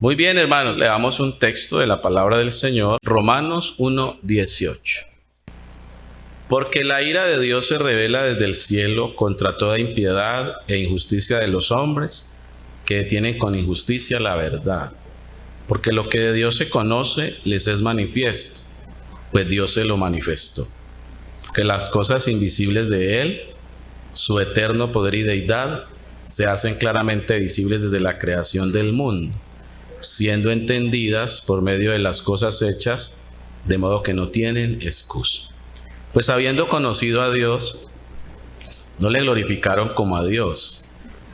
Muy bien, hermanos, leamos un texto de la palabra del Señor, Romanos 1:18. Porque la ira de Dios se revela desde el cielo contra toda impiedad e injusticia de los hombres que detienen con injusticia la verdad. Porque lo que de Dios se conoce les es manifiesto, pues Dios se lo manifestó. Porque las cosas invisibles de Él, su eterno poder y deidad, se hacen claramente visibles desde la creación del mundo, siendo entendidas por medio de las cosas hechas, de modo que no tienen excusa. Pues habiendo conocido a Dios, no le glorificaron como a Dios,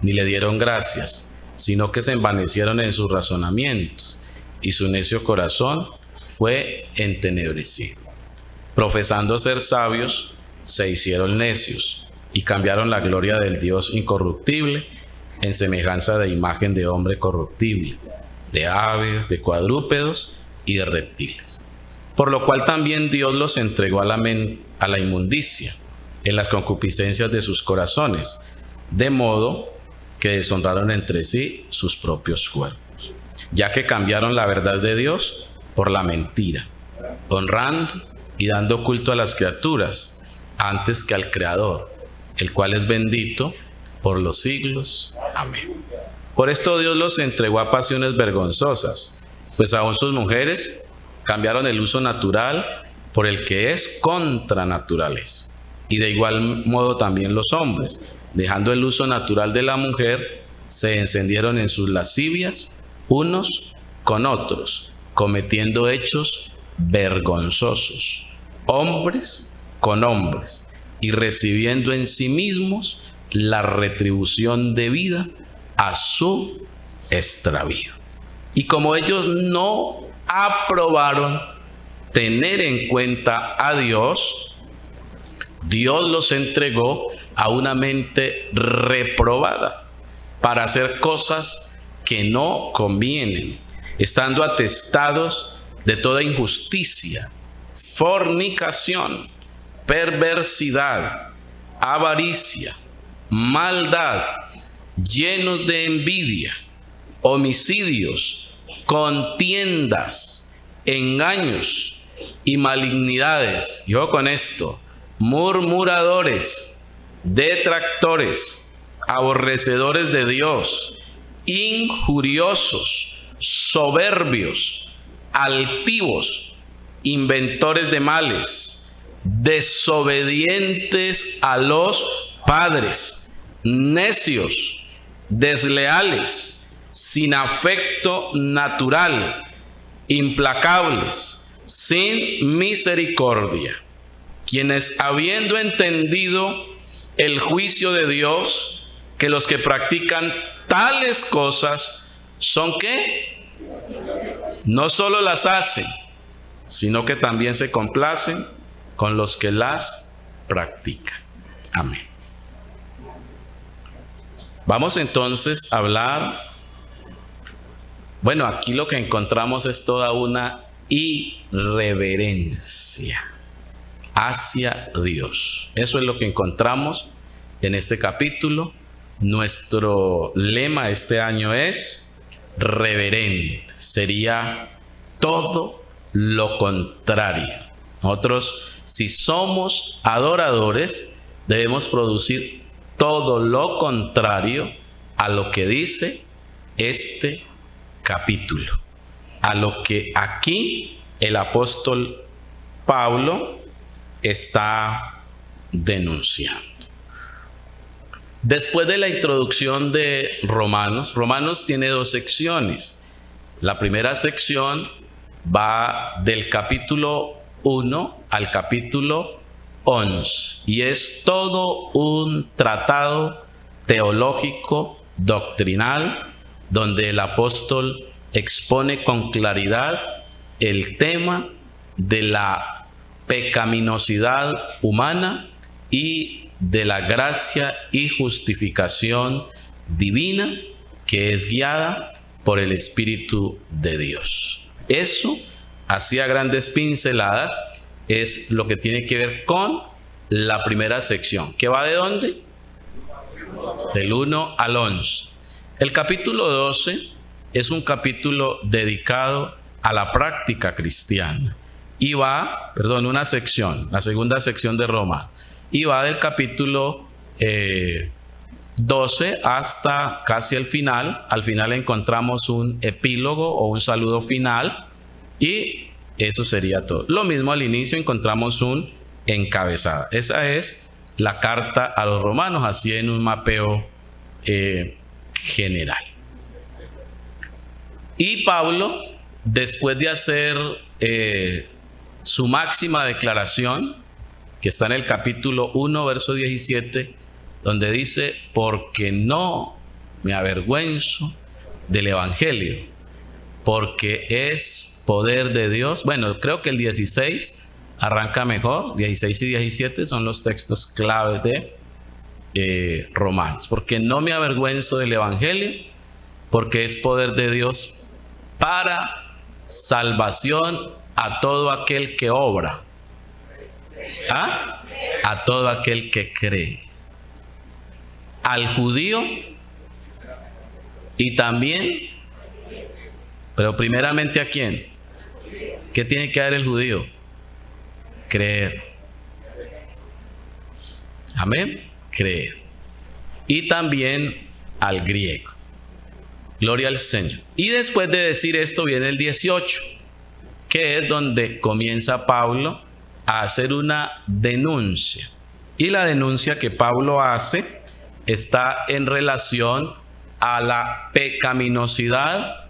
ni le dieron gracias, sino que se envanecieron en sus razonamientos, y su necio corazón fue entenebrecido. Profesando ser sabios, se hicieron necios, y cambiaron la gloria del Dios incorruptible en semejanza de imagen de hombre corruptible, de aves, de cuadrúpedos y de reptiles. Por lo cual también Dios los entregó a la inmundicia en las concupiscencias de sus corazones, de modo que deshonraron entre sí sus propios cuerpos, ya que cambiaron la verdad de Dios por la mentira, honrando y dando culto a las criaturas antes que al Creador, el cual es bendito por los siglos. Amén. Por esto Dios los entregó a pasiones vergonzosas, pues aún sus mujeres cambiaron el uso natural por el que es contra naturaleza. Y de igual modo también los hombres, dejando el uso natural de la mujer, se encendieron en sus lascivias unos con otros, cometiendo hechos vergonzosos, hombres con hombres, y recibiendo en sí mismos la retribución debida a su extravío. Y como ellos no aprobaron tener en cuenta a Dios, Dios los entregó a una mente reprobada para hacer cosas que no convienen, estando atestados de toda injusticia, fornicación, perversidad, avaricia, maldad, llenos de envidia, homicidios, contiendas, engaños y malignidades. Y ojo con esto: murmuradores, detractores, aborrecedores de Dios, injuriosos, soberbios, altivos, inventores de males, desobedientes a los padres, necios, desleales, sin afecto natural, implacables, sin misericordia, quienes habiendo entendido el juicio de Dios, que los que practican tales cosas son ¿qué? No solo las hacen, sino que también se complacen con los que las practican. Amén. Vamos entonces a hablar. Bueno, aquí lo que encontramos es toda una irreverencia hacia Dios. Eso es lo que encontramos en este capítulo. Nuestro lema este año es reverente. Sería todo lo contrario. Nosotros, si somos adoradores, debemos producir todo lo contrario a lo que dice este capítulo, a lo que aquí el apóstol Pablo está denunciando. Después de la introducción de Romanos tiene dos secciones. La primera sección va del capítulo 1 al capítulo 11 y es todo un tratado teológico, doctrinal, donde el apóstol expone con claridad el tema de la pecaminosidad humana y de la gracia y justificación divina que es guiada por el Espíritu de Dios. Eso, así a grandes pinceladas, es lo que tiene que ver con la primera sección, que va ¿de dónde? Del 1 al 11. El capítulo 12 es un capítulo dedicado a la práctica cristiana. Y va, una sección, la segunda sección de Romanos. Y va del capítulo 12 hasta casi el final. Al final encontramos un epílogo o un saludo final. Y eso sería todo. Lo mismo al inicio encontramos un encabezada. Esa es la carta a los romanos, así en un mapeo general. Y Pablo, después de hacer su máxima declaración, que está en el capítulo 1, verso 17, donde dice: porque no me avergüenzo del evangelio, porque es poder de Dios. Bueno, creo que el 16 arranca mejor. 16 y 17 son los textos claves de Romanos. Porque no me avergüenzo del evangelio, porque es poder de Dios para salvación a todo aquel que obra, a todo aquel que cree, al judío y también, pero primeramente ¿a quién? ¿Qué tiene que dar el judío? Creer. Amén. Creer. Y también al griego. Gloria al Señor. Y después de decir esto viene el 18, que es donde comienza Pablo a hacer una denuncia. Y la denuncia que Pablo hace está en relación a la pecaminosidad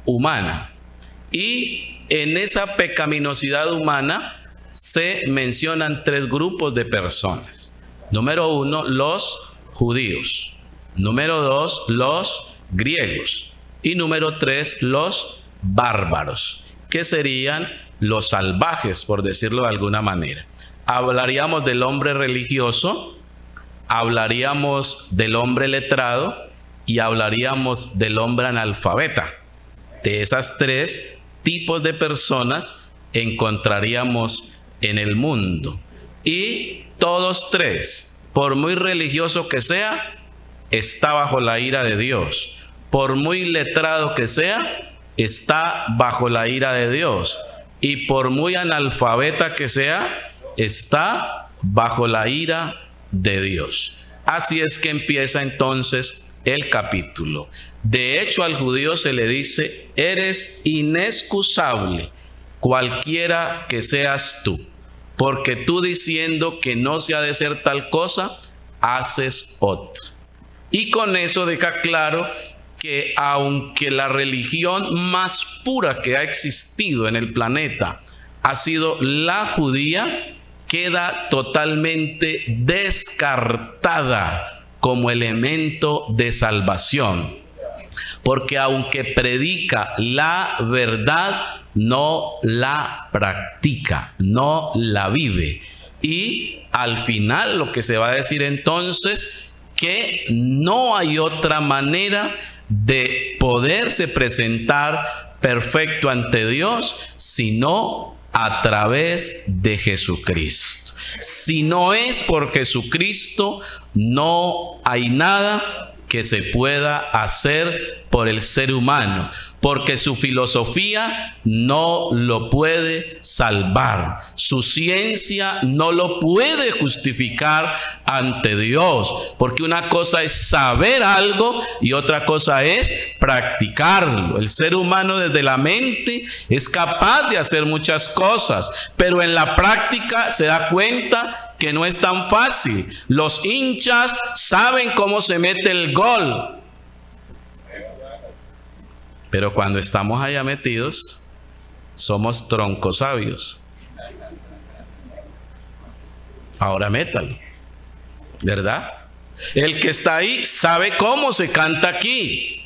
humana. Y en esa pecaminosidad humana se mencionan 3 grupos de personas. Número 1, los judíos. Número 2, los griegos. Y número 3, los bárbaros, que serían los salvajes, por decirlo de alguna manera. Hablaríamos del hombre religioso, hablaríamos del hombre letrado y hablaríamos del hombre analfabeta. De esas 3 tipos de personas encontraríamos en el mundo. Y todos 3, por muy religioso que sea, está bajo la ira de Dios. Por muy letrado que sea, está bajo la ira de Dios. Y por muy analfabeta que sea, está bajo la ira de Dios. Así es que empieza entonces el capítulo. De hecho, al judío se le dice: eres inexcusable, cualquiera que seas tú, porque tú, diciendo que no se ha de ser tal cosa, haces otra. Y con eso deja claro que aunque la religión más pura que ha existido en el planeta ha sido la judía, queda totalmente descartada como elemento de salvación. Porque aunque predica la verdad, no la practica, no la vive. Y al final lo que se va a decir entonces, que no hay otra manera de poderse presentar perfecto ante Dios sino a través de Jesucristo. Si no es por Jesucristo, no hay nada que se pueda hacer por el ser humano, porque su filosofía no lo puede salvar, su ciencia no lo puede justificar ante Dios, porque una cosa es saber algo y otra cosa es practicarlo. El ser humano desde la mente es capaz de hacer muchas cosas, pero en la práctica se da cuenta que no es tan fácil. Los hinchas saben cómo se mete el gol, pero cuando estamos allá metidos, somos troncos sabios. Ahora métalo, ¿verdad? El que está ahí sabe cómo se canta aquí,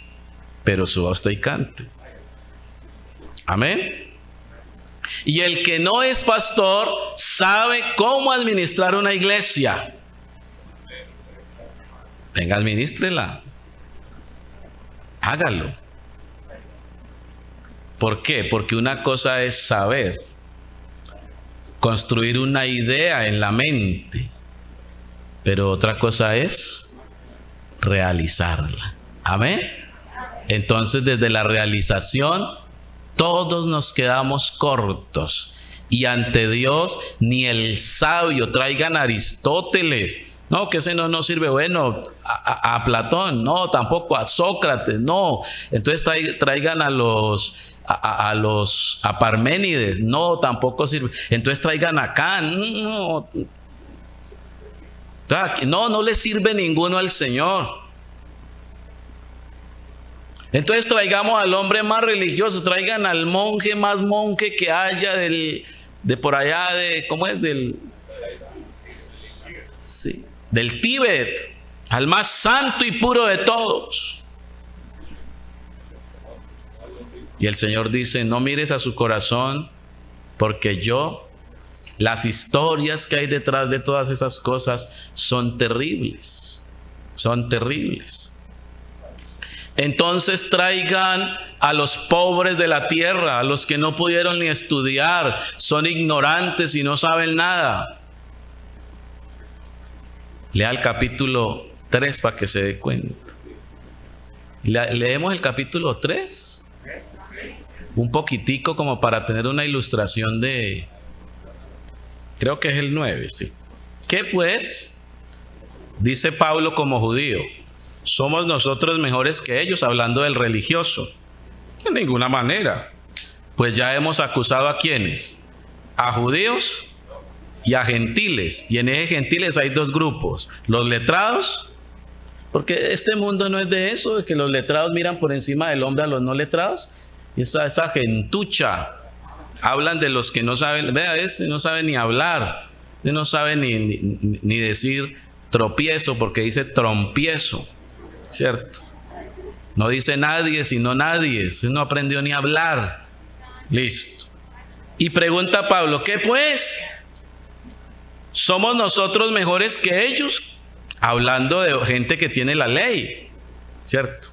pero suba usted y cante. Amén. Y el que no es pastor sabe cómo administrar una iglesia. Venga, administrela. Hágalo. ¿Por qué? Porque una cosa es saber, construir una idea en la mente, pero otra cosa es realizarla. Amén. Entonces, desde la realización, todos nos quedamos cortos. Y ante Dios, ni el sabio, traigan a Aristóteles, no, que ese no nos sirve, bueno, a Platón, no, tampoco a Sócrates, no. Entonces traigan a Parménides, no, tampoco sirve. Entonces traigan a Kant, no le sirve ninguno al Señor. Entonces traigamos al hombre más religioso, traigan al monje más monje que haya de por allá, ¿cómo es? Del Tíbet, al más santo y puro de todos. Y el Señor dice, no mires a su corazón, porque las historias que hay detrás de todas esas cosas son terribles, son terribles. Entonces traigan a los pobres de la tierra, a los que no pudieron ni estudiar, son ignorantes y no saben nada. Lea el capítulo 3 para que se dé cuenta. Leemos el capítulo 3. Un poquitico como para tener una ilustración de... Creo que es el 9, sí. ¿Qué pues? Dice Pablo como judío. ¿Somos nosotros mejores que ellos? Hablando del religioso. De ninguna manera. Pues ya hemos acusado ¿a quiénes? A judíos y a gentiles. Y en esos gentiles hay dos grupos. Los letrados, porque este mundo no es de eso, de que los letrados miran por encima del hombre a los no letrados. Y esa gentucha. Hablan de los que no saben. Vea, no sabe ni hablar. No sabe ni decir tropiezo, porque dice trompiezo. ¿Cierto? No dice nadie, sino nadie. No aprendió ni a hablar. Listo. Y pregunta Pablo, ¿qué pues? ¿Somos nosotros mejores que ellos? Hablando de gente que tiene la ley. ¿Cierto?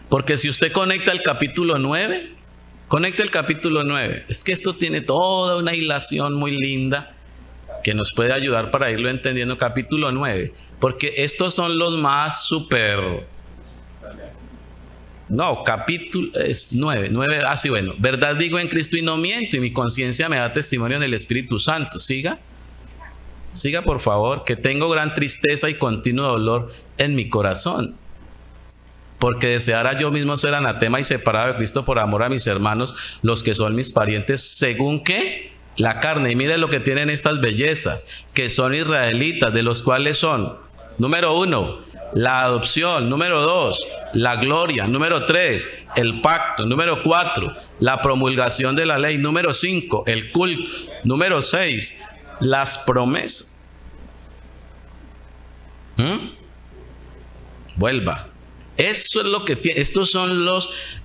Porque si usted conecta el capítulo 9, es que esto tiene toda una hilación muy linda que nos puede ayudar para irlo entendiendo. Capítulo 9, porque estos son los más capítulo es 9, así bueno, verdad digo en Cristo y no miento, y mi conciencia me da testimonio en el Espíritu Santo. Siga por favor, que tengo gran tristeza y continuo dolor en mi corazón, porque deseara yo mismo ser anatema y separado de Cristo por amor a mis hermanos, los que son mis parientes, según que la carne. Y mire lo que tienen estas bellezas, que son israelitas, de los cuales son, número 1, la adopción, número 2, la gloria, número 3, el pacto, número 4, la promulgación de la ley, número 5, el culto, número 6, las promesas. Vuelva. Eso es lo que tiene. Estos son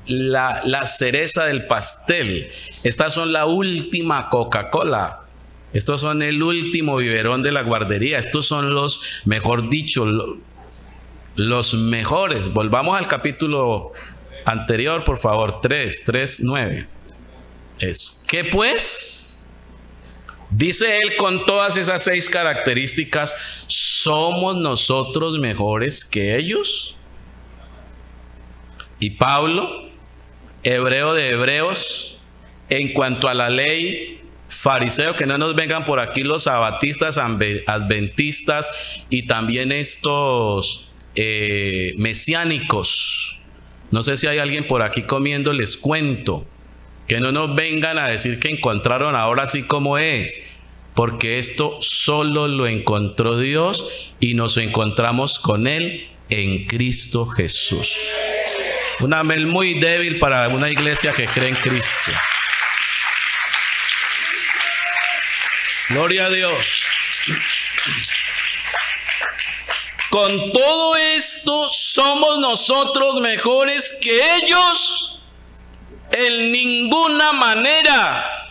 la cereza del pastel. Estas son la última Coca-Cola. Estos son el último biberón de la guardería. Estos son los, mejor dicho, los mejores. Volvamos al capítulo anterior, por favor. 3:9. Eso. ¿Qué pues? Dice él con todas esas 6 características. ¿Somos nosotros mejores que ellos? Y Pablo, hebreo de hebreos, en cuanto a la ley, fariseo, que no nos vengan por aquí los sabatistas, adventistas y también estos mesiánicos. No sé si hay alguien por aquí comiendo, les cuento. Que no nos vengan a decir que encontraron ahora así como es, porque esto solo lo encontró Dios y nos encontramos con Él en Cristo Jesús. Un amén muy débil para una iglesia que cree en Cristo. Gloria a Dios. Con todo esto, ¿somos nosotros mejores que ellos? En ninguna manera.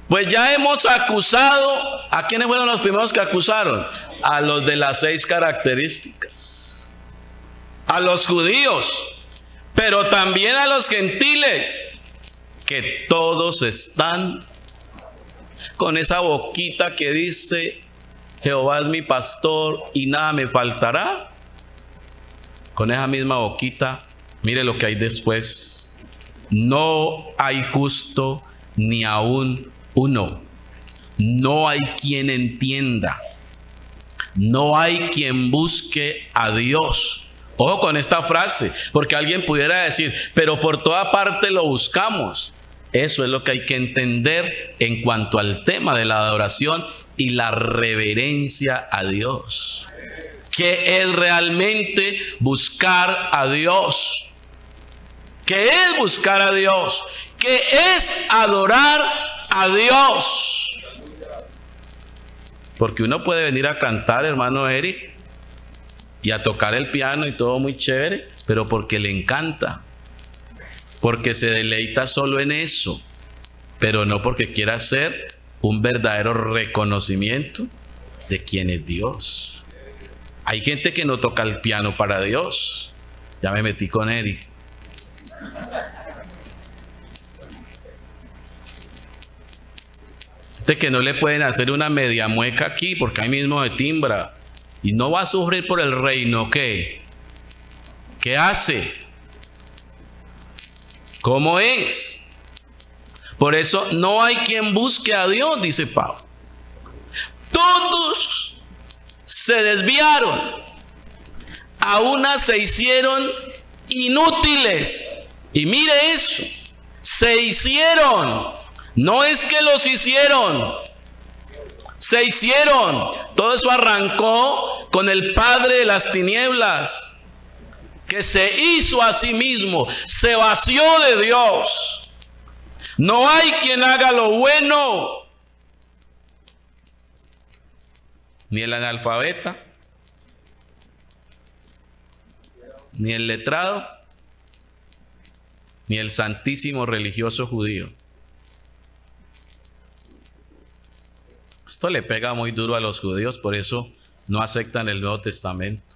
Pues ya hemos acusado. ¿A quiénes fueron los primeros que acusaron? A los de las 6 características. A los judíos. Pero también a los gentiles, que todos están con esa boquita que dice, Jehová es mi pastor y nada me faltará. Con esa misma boquita Mire lo que hay después. No hay justo ni aún uno. No hay quien entienda. No hay quien busque a Dios. Ojo con esta frase, porque alguien pudiera decir, pero por toda parte lo buscamos. Eso es lo que hay que entender en cuanto al tema de la adoración y la reverencia a Dios. ¿Qué es realmente buscar a Dios? ¿Qué es buscar a Dios? ¿Qué es adorar a Dios? Porque uno puede venir a cantar, hermano Eric, y a tocar el piano y todo muy chévere, pero porque le encanta. Porque se deleita solo en eso, pero no porque quiera hacer un verdadero reconocimiento de quién es Dios. Hay gente que no toca el piano para Dios. Ya me metí con Eric. Gente que no le pueden hacer una media mueca aquí porque ahí mismo de timbra. Y no va a sufrir por el reino. ¿Qué? ¿Qué hace? ¿Cómo es? Por eso no hay quien busque a Dios, dice Pablo. Todos se desviaron. A unas se hicieron inútiles. Y mire eso. Se hicieron. No es que los hicieron. Se hicieron. Todo eso arrancó con el padre de las tinieblas, que se hizo a sí mismo, se vació de Dios. No hay quien haga lo bueno. Ni el analfabeta, ni el letrado, ni el santísimo religioso judío. Esto le pega muy duro a los judíos, por eso no aceptan el Nuevo Testamento.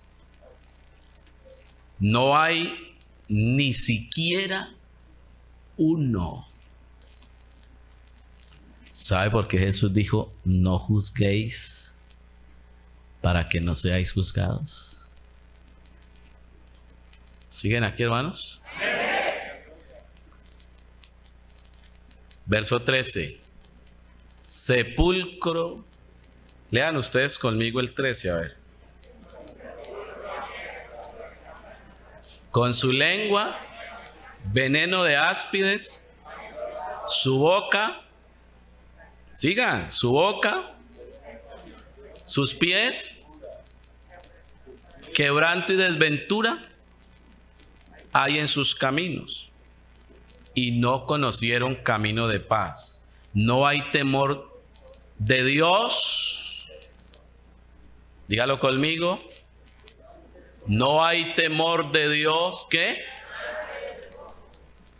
No hay ni siquiera uno. ¿Sabe por qué Jesús dijo, no juzguéis para que no seáis juzgados? ¿Siguen aquí, hermanos? Verso 13. Sepulcro. Lean ustedes conmigo el 13, a ver. Con su lengua, veneno de áspides, su boca, sigan, su boca, sus pies, quebranto y desventura hay en sus caminos, y no conocieron camino de paz. No hay temor de Dios. Dígalo conmigo. No hay temor de Dios. ¿Qué?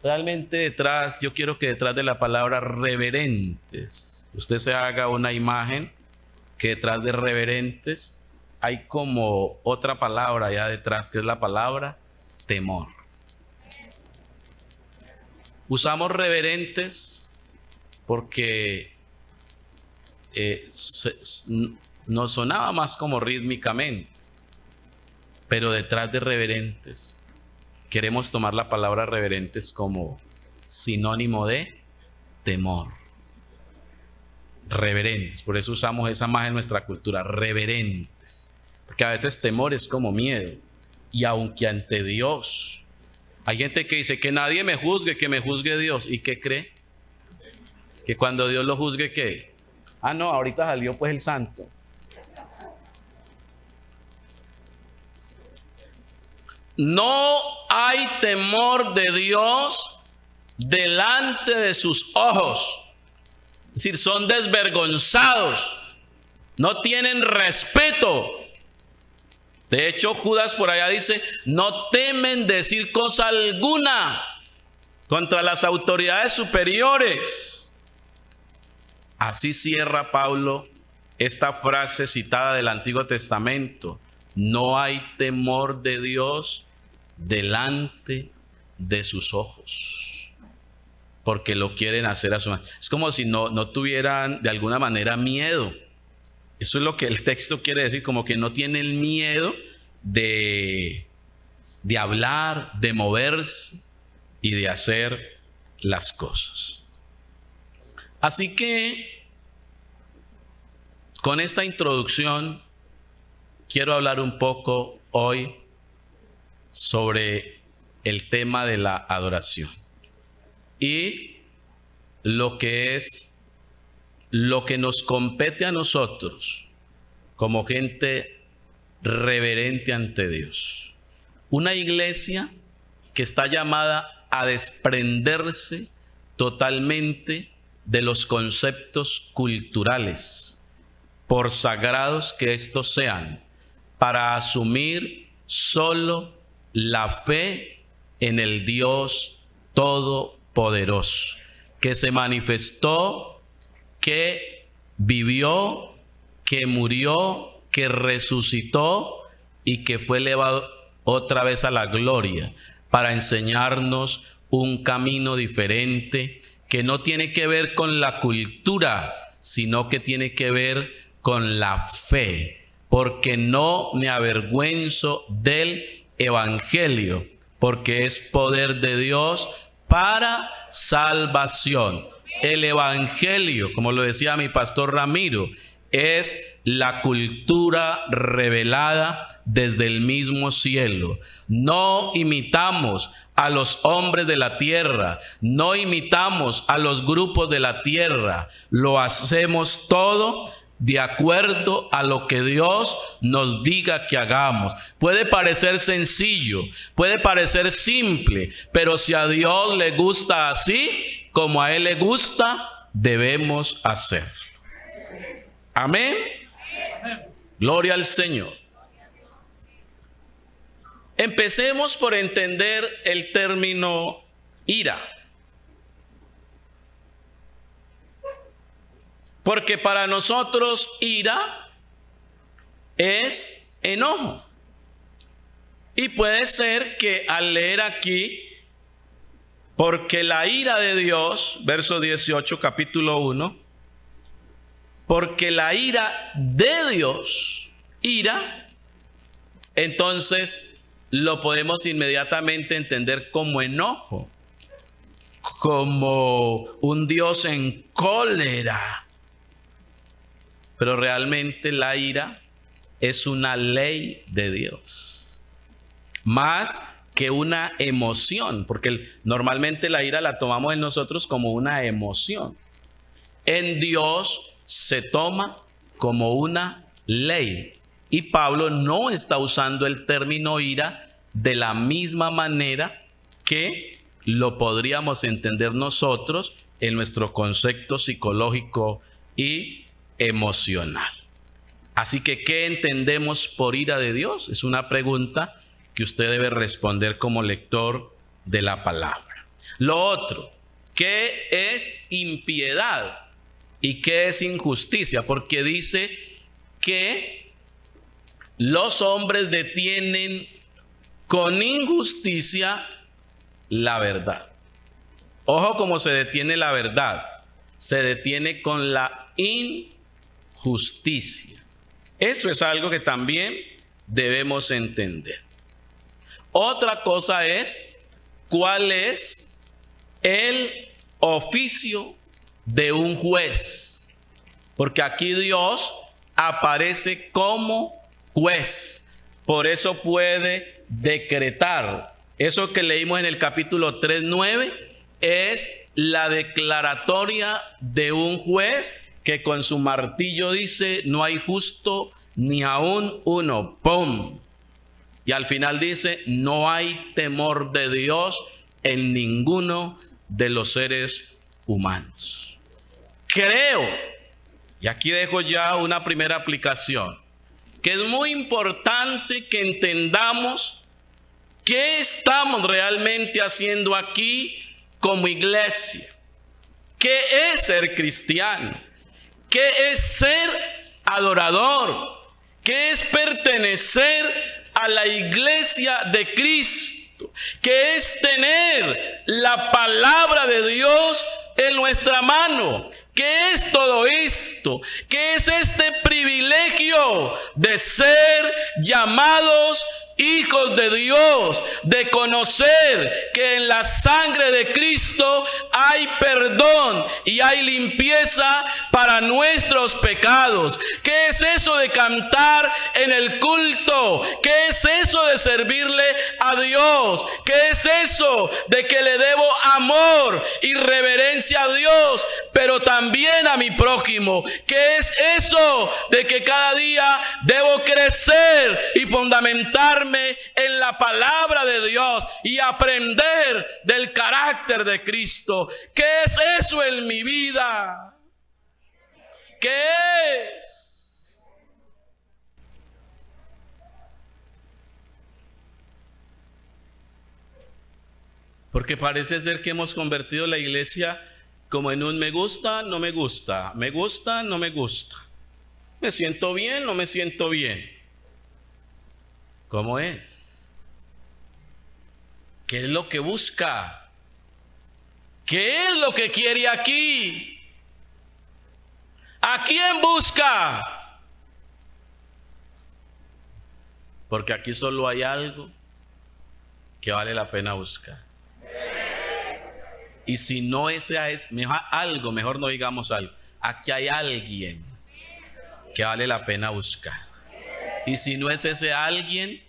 Realmente detrás, yo quiero que detrás de la palabra reverentes, usted se haga una imagen que detrás de reverentes hay como otra palabra allá detrás, que es la palabra temor. Usamos reverentes porque nos sonaba más como rítmicamente, pero detrás de reverentes queremos tomar la palabra reverentes como sinónimo de temor. Reverentes, por eso usamos esa imagen en nuestra cultura, reverentes, porque a veces temor es como miedo. Y aunque ante Dios hay gente que dice que nadie me juzgue, que me juzgue Dios, ¿y qué cree? Que cuando Dios lo juzgue, ¿qué? Ah, no, ahorita salió pues el santo. No hay temor de Dios delante de sus ojos. Es decir, son desvergonzados. No tienen respeto. De hecho, Judas por allá dice, no temen decir cosa alguna contra las autoridades superiores. Así cierra Pablo esta frase citada del Antiguo Testamento. No hay temor de Dios delante de sus ojos, porque lo quieren hacer a su manera. Es como si no tuvieran de alguna manera miedo. Eso es lo que el texto quiere decir, como que no tienen miedo de de hablar, de moverse y de hacer las cosas. Así que, con esta introducción, quiero hablar un poco hoy sobre el tema de la adoración y lo que nos compete a nosotros como gente reverente ante Dios. Una iglesia que está llamada a desprenderse totalmente de los conceptos culturales, por sagrados que estos sean, para asumir solo la fe en el Dios Todopoderoso, que se manifestó, que vivió, que murió, que resucitó y que fue elevado otra vez a la gloria para enseñarnos un camino diferente que no tiene que ver con la cultura, sino que tiene que ver con la fe, porque no me avergüenzo del evangelio, porque es poder de Dios para salvación. El evangelio, como lo decía mi pastor Ramiro, es la cultura revelada desde el mismo cielo. No imitamos a los hombres de la tierra, no imitamos a los grupos de la tierra, lo hacemos todo de acuerdo a lo que Dios nos diga que hagamos. Puede parecer sencillo, puede parecer simple, pero si a Dios le gusta así, como a Él le gusta, debemos hacerlo. Amén. Gloria al Señor. Empecemos por entender el término ira. Porque para nosotros ira es enojo. Y puede ser que al leer aquí, porque la ira de Dios, verso 18, capítulo 1, porque la ira de Dios, ira, entonces lo podemos inmediatamente entender como enojo, como un Dios en cólera. Pero realmente la ira es una ley de Dios, más que una emoción, porque normalmente la ira la tomamos en nosotros como una emoción. En Dios se toma como una ley. Y Pablo no está usando el término ira de la misma manera que lo podríamos entender nosotros en nuestro concepto psicológico y emocional. Así que, ¿qué entendemos por ira de Dios? Es una pregunta que usted debe responder como lector de la palabra. Lo otro, ¿qué es impiedad y qué es injusticia? Porque dice que los hombres detienen con injusticia la verdad. Ojo cómo se detiene la verdad. Se detiene con la injusticia. Eso es algo que también debemos entender. Otra cosa es, ¿cuál es el oficio de un juez? Porque aquí Dios aparece como juez. Por eso puede decretar. Eso que leímos en el capítulo 3:9 es la declaratoria de un juez que con su martillo dice: no hay justo ni aún uno. ¡Pum! Y al final dice: no hay temor de Dios en ninguno de los seres humanos. Creo, y aquí dejo ya una primera aplicación, que es muy importante que entendamos qué estamos realmente haciendo aquí como iglesia. ¿Qué es ser cristiano? ¿Qué es ser adorador? ¿Qué es pertenecer a la iglesia de Cristo? ¿Qué es tener la palabra de Dios en nuestra mano? ¿Qué es todo esto? ¿Qué es este privilegio de ser llamados hijos de Dios, de conocer que en la sangre de Cristo hay perdón y hay limpieza para nuestros pecados. ¿Qué es eso de cantar en el culto? ¿Qué es eso de servirle a Dios? ¿Qué es eso de que le debo amor y reverencia a Dios, pero también a mi prójimo? ¿Qué es eso de que cada día debo crecer y fundamentarme en la palabra de Dios y aprender del carácter de Cristo? ¿Qué es eso en mi vida? ¿Qué es? Porque parece ser que hemos convertido la iglesia como en un me gusta, no me gusta, me gusta, no me gusta, me siento bien, no me siento bien. ¿Cómo es? ¿Qué es lo que busca? ¿Qué es lo que quiere aquí? ¿A quién busca? Porque aquí solo hay algo que vale la pena buscar. Y si no ese es mejor, algo, mejor no digamos algo. Aquí hay alguien que vale la pena buscar. Y si no es ese alguien,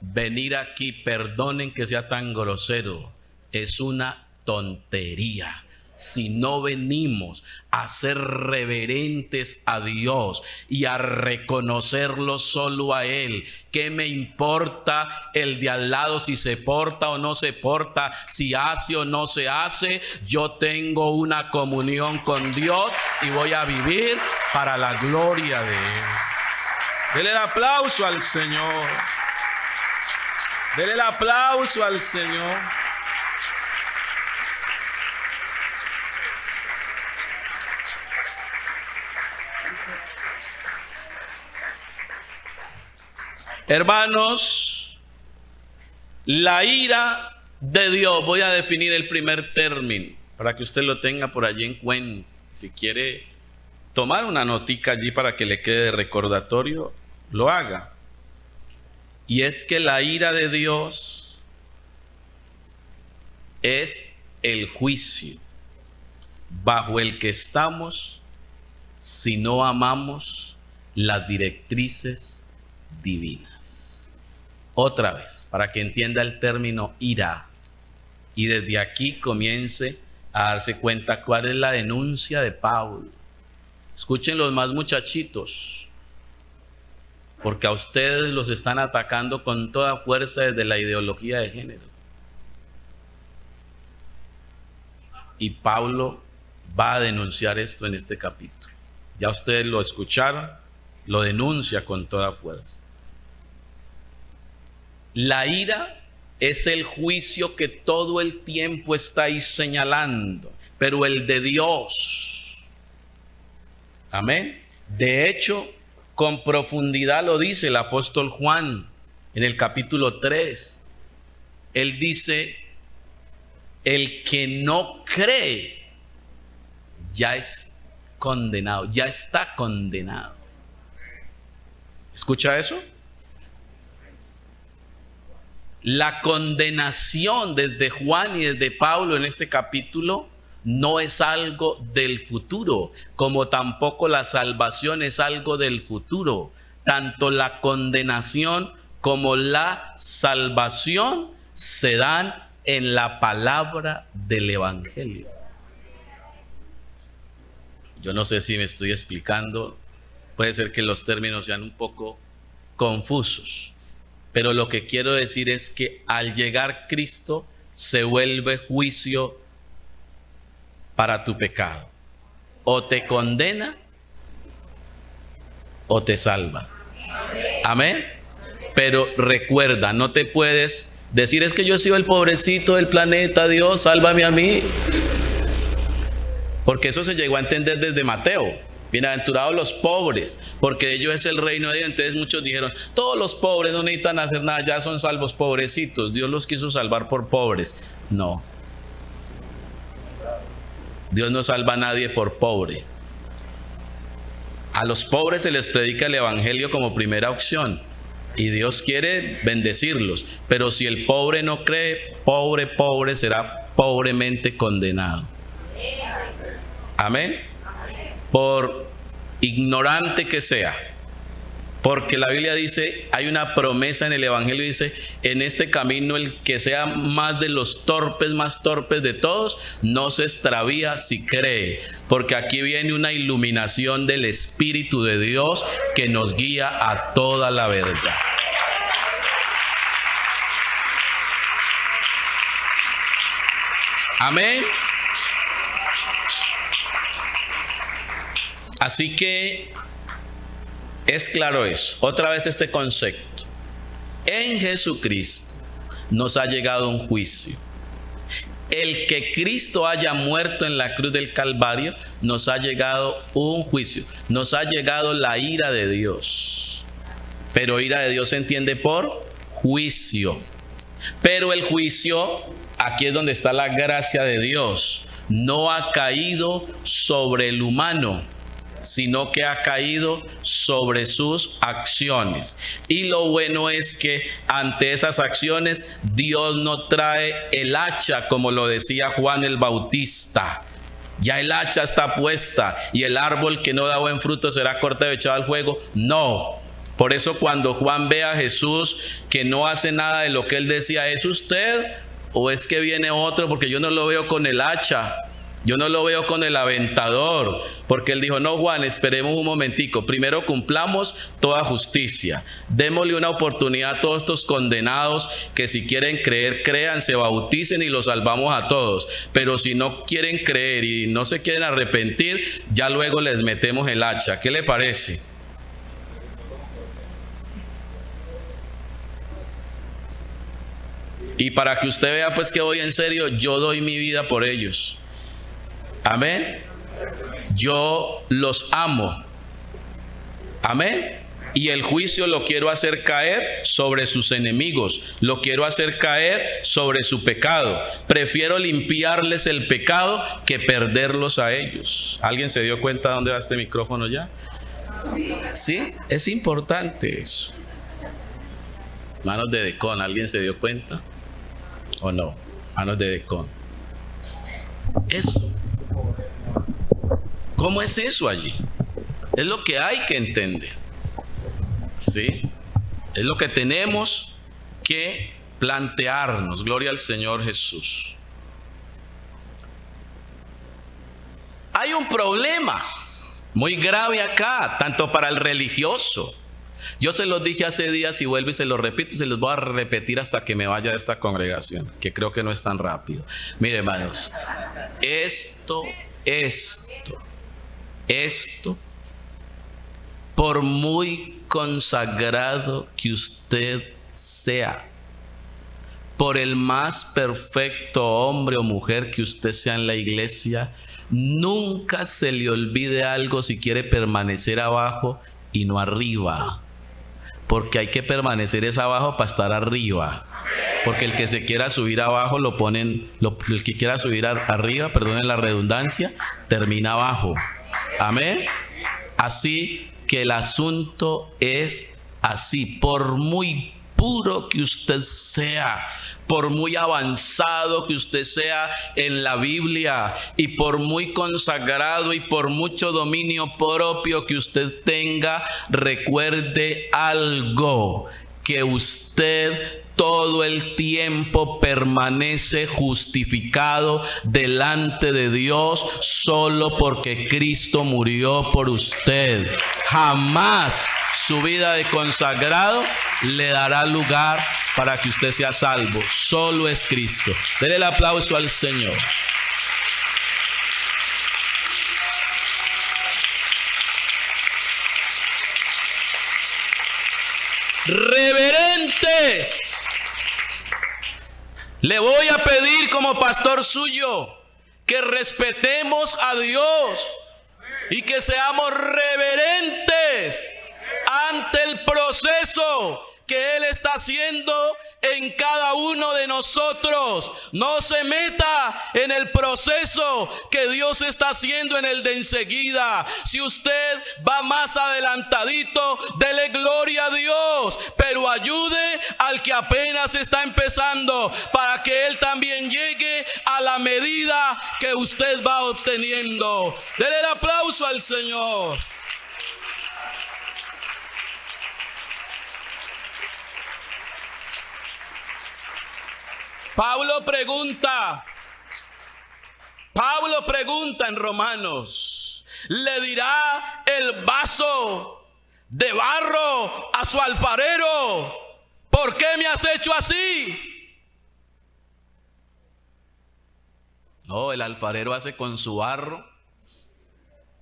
venir aquí, perdonen que sea tan grosero, es una tontería. Si no venimos a ser reverentes a Dios y a reconocerlo solo a Él, ¿qué me importa el de al lado si se porta o no se porta, si hace o no se hace? Yo tengo una comunión con Dios y voy a vivir para la gloria de Él. Dele el aplauso al Señor. Dele el aplauso al Señor. Hermanos, la ira de Dios, voy a definir el primer término para que usted lo tenga por allí en cuenta. Si quiere tomar una notica allí para que le quede de recordatorio, lo haga. Y es que la ira de Dios es el juicio bajo el que estamos si no amamos las directrices divinas. Otra vez, para que entienda el término ira, y desde aquí comience a darse cuenta cuál es la denuncia de Pablo. Escuchen los más muchachitos, porque a ustedes los están atacando con toda fuerza desde la ideología de género. Y Pablo va a denunciar esto en este capítulo. Ya ustedes lo escucharon, lo denuncia con toda fuerza. La ira es el juicio que todo el tiempo está ahí señalando, pero el de Dios. Amén. De hecho, con profundidad lo dice el apóstol Juan en el capítulo 3. Él dice, el que no cree ya es condenado, ya está condenado. ¿Escucha eso? La condenación desde Juan y desde Pablo en este capítulo no es algo del futuro, como tampoco la salvación es algo del futuro. Tanto la condenación como la salvación se dan en la palabra del Evangelio. Yo no sé si me estoy explicando, puede ser que los términos sean un poco confusos. Pero lo que quiero decir es que al llegar Cristo se vuelve juicio para tu pecado. O te condena o te salva. Amén. Pero recuerda, no te puedes decir es que yo he sido el pobrecito del planeta, Dios, sálvame a mí. Porque eso se llegó a entender desde Mateo. Bienaventurados los pobres, porque de ellos es el reino de Dios. Entonces muchos dijeron, todos los pobres no necesitan hacer nada, ya son salvos, pobrecitos. Dios los quiso salvar por pobres. No. Dios no salva a nadie por pobre. A los pobres se les predica el evangelio como primera opción. Y Dios quiere bendecirlos. Pero si el pobre no cree, pobre será pobremente condenado. Amén. Por ignorante que sea. Porque la Biblia dice, hay una promesa en el Evangelio, dice, en este camino el que sea más de los torpes, más torpes de todos, no se extravía si cree. Porque aquí viene una iluminación del Espíritu de Dios que nos guía a toda la verdad. Amén. Así que es claro eso. Otra vez este concepto. En Jesucristo nos ha llegado un juicio. El que Cristo haya muerto en la cruz del Calvario, nos ha llegado un juicio. Nos ha llegado la ira de Dios. Pero ira de Dios se entiende por juicio. Pero el juicio, aquí es donde está la gracia de Dios. No ha caído sobre el humano, sino que ha caído sobre sus acciones. Y lo bueno es que ante esas acciones Dios no trae el hacha, como lo decía Juan el Bautista. Ya el hacha está puesta y el árbol que no da buen fruto será cortado y echado al fuego. No. Por eso cuando Juan ve a Jesús que no hace nada de lo que él decía, ¿es usted o es que viene otro? Porque yo no lo veo con el hacha. Yo no lo veo con el aventador, porque él dijo, no, Juan, esperemos un momentico, primero cumplamos toda justicia, démosle una oportunidad a todos estos condenados que si quieren creer, crean, se bauticen y los salvamos a todos, pero si no quieren creer y no se quieren arrepentir, ya luego les metemos el hacha. ¿Qué le parece? Y para que usted vea pues que voy en serio, yo doy mi vida por ellos. Amén. Yo los amo. Amén. Y el juicio lo quiero hacer caer sobre sus enemigos. Lo quiero hacer caer sobre su pecado. Prefiero limpiarles el pecado que perderlos a ellos. ¿Alguien se dio cuenta de dónde va este micrófono ya? Sí, es importante eso. Manos de Decon, ¿alguien se dio cuenta? ¿O no? Manos de Decon. Eso. ¿Cómo es eso allí? Es lo que hay que entender. ¿Sí? Es lo que tenemos que plantearnos. Gloria al Señor Jesús. Hay un problema muy grave acá, tanto para el religioso. Yo se los dije hace días y vuelvo y se los repito y se los voy a repetir hasta que me vaya de esta congregación, que creo que no es tan rápido. Mire, hermanos, esto, por muy consagrado que usted sea, por el más perfecto hombre o mujer que usted sea en la iglesia, nunca se le olvide algo si quiere permanecer abajo y no arriba. Porque hay que permanecer es abajo para estar arriba. Porque el que se quiera subir abajo lo ponen, el que quiera subir arriba, perdonen la redundancia, termina abajo. Amén. Así que el asunto es así. Por muy puro que usted sea, por muy avanzado que usted sea en la Biblia y por muy consagrado y por mucho dominio propio que usted tenga, recuerde algo, que usted todo el tiempo permanece justificado delante de Dios solo porque Cristo murió por usted. Jamás su vida de consagrado le dará lugar para que usted sea salvo. Solo es Cristo. Dele el aplauso al Señor. Reverentes, le voy a pedir como pastor suyo que respetemos a Dios y que seamos reverentes ante el proceso que Él está haciendo en cada uno de nosotros. No se meta en el proceso que Dios está haciendo en el de enseguida. Si usted va más adelantadito, dele gloria a Dios, pero ayude al que apenas está empezando para que Él también llegue a la medida que usted va obteniendo. Dele el aplauso al Señor. Pablo pregunta en Romanos, ¿le dirá el vaso de barro a su alfarero, ¿por qué me has hecho así? No, el alfarero hace con su barro,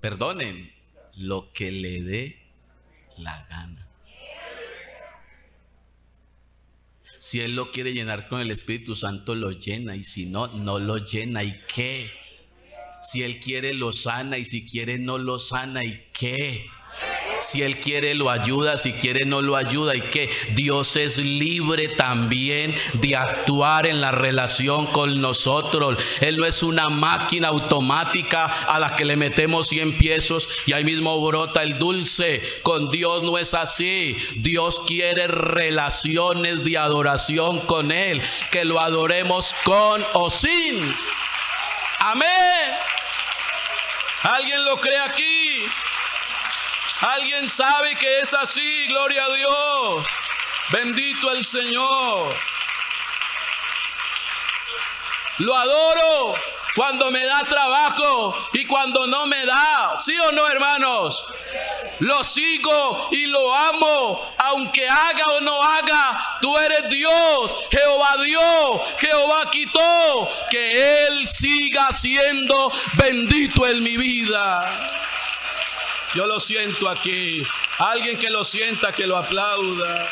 perdonen, lo que le dé la gana. Si Él lo quiere llenar con el Espíritu Santo, lo llena. Y si no, no lo llena. ¿Y qué? Si Él quiere, lo sana. Y si quiere, no lo sana. ¿Y qué? Si Él quiere, lo ayuda. Si quiere, no lo ayuda. ¿Y qué? Dios es libre también de actuar en la relación con nosotros. Él no es una máquina automática a la que le metemos 100 pesos y ahí mismo brota el dulce. Con Dios no es así. Dios quiere relaciones de adoración con Él, que lo adoremos con o sin. Amén. ¿Alguien lo cree aquí? ¿Alguien sabe que es así? Gloria a Dios. Bendito el Señor. Lo adoro cuando me da trabajo y cuando no me da. ¿Sí o no, hermanos? Lo sigo y lo amo, aunque haga o no haga. Tú eres Dios. Jehová dio, Jehová quitó. Que Él siga siendo bendito en mi vida. Yo lo siento aquí. Alguien que lo sienta, que lo aplauda.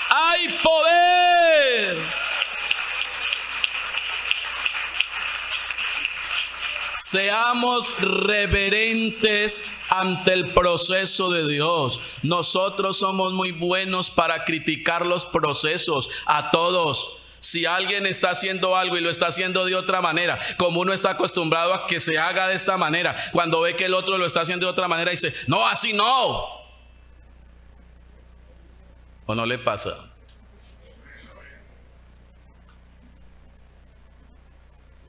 ¡Hay poder! Seamos reverentes ante el proceso de Dios. Nosotros somos muy buenos para criticar los procesos a todos. Si alguien está haciendo algo y lo está haciendo de otra manera, como uno está acostumbrado a que se haga de esta manera, cuando ve que el otro lo está haciendo de otra manera, dice, no, así no. ¿O no le pasa?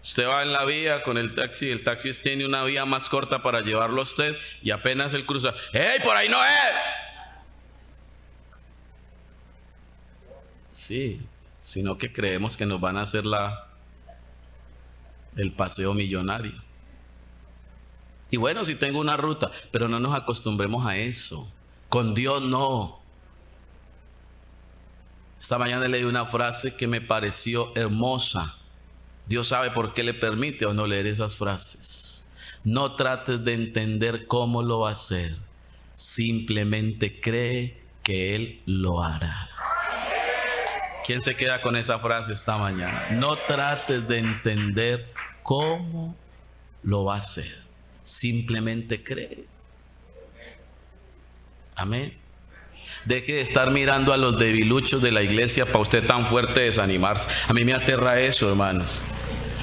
Usted va en la vía con el taxi tiene una vía más corta para llevarlo a usted y apenas él cruza, ¡hey, por ahí no es! Sí, sino que creemos que nos van a hacer el paseo millonario. Y bueno, si tengo una ruta, pero no nos acostumbremos a eso. Con Dios no. Esta mañana leí una frase que me pareció hermosa. Dios sabe por qué le permite o no leer esas frases. No trates de entender cómo lo va a hacer. Simplemente cree que Él lo hará. ¿Quién se queda con esa frase esta mañana? No trates de entender cómo lo va a hacer. Simplemente cree. Amén. Deje de estar mirando a los debiluchos de la iglesia para usted tan fuerte desanimarse. A mí me aterra eso, hermanos.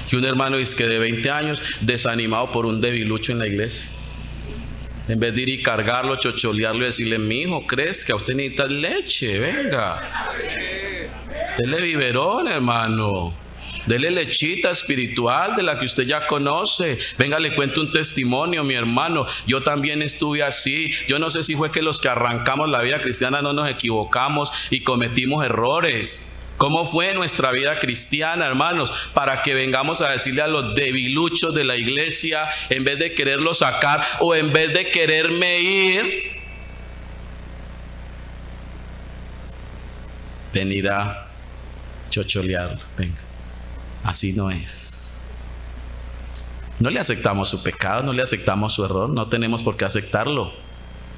Que un hermano dice que de 20 años desanimado por un debilucho en la iglesia. En vez de ir y cargarlo, chocholearlo y decirle, mi hijo, ¿crees que a usted necesita leche? Venga. Dele biberón, hermano. Dele lechita espiritual de la que usted ya conoce. Venga, le cuento un testimonio, mi hermano. Yo también estuve así. Yo no sé si fue que los que arrancamos la vida cristiana no nos equivocamos y cometimos errores. ¿Cómo fue nuestra vida cristiana, hermanos? Para que vengamos a decirle a los debiluchos de la iglesia, en vez de quererlos sacar o en vez de quererme ir, venir a chocholearlo. Venga, así no es. No le aceptamos su pecado, no le aceptamos su error, no tenemos por qué aceptarlo,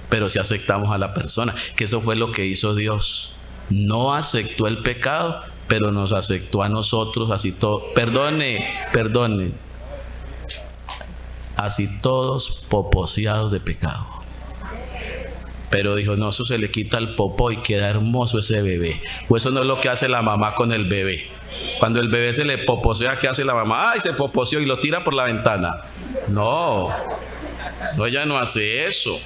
pero sí aceptamos a la persona, que eso fue lo que hizo Dios. No aceptó el pecado, pero nos aceptó a nosotros, así todo. Perdone. así todos poposeados de pecado. Pero dijo, no, eso se le quita el popó y queda hermoso ese bebé. O eso no es lo que hace la mamá con el bebé. Cuando el bebé se le poposea, ¿qué hace la mamá? ¡Ay, se poposeó! Y lo tira por la ventana. No, ella no hace eso.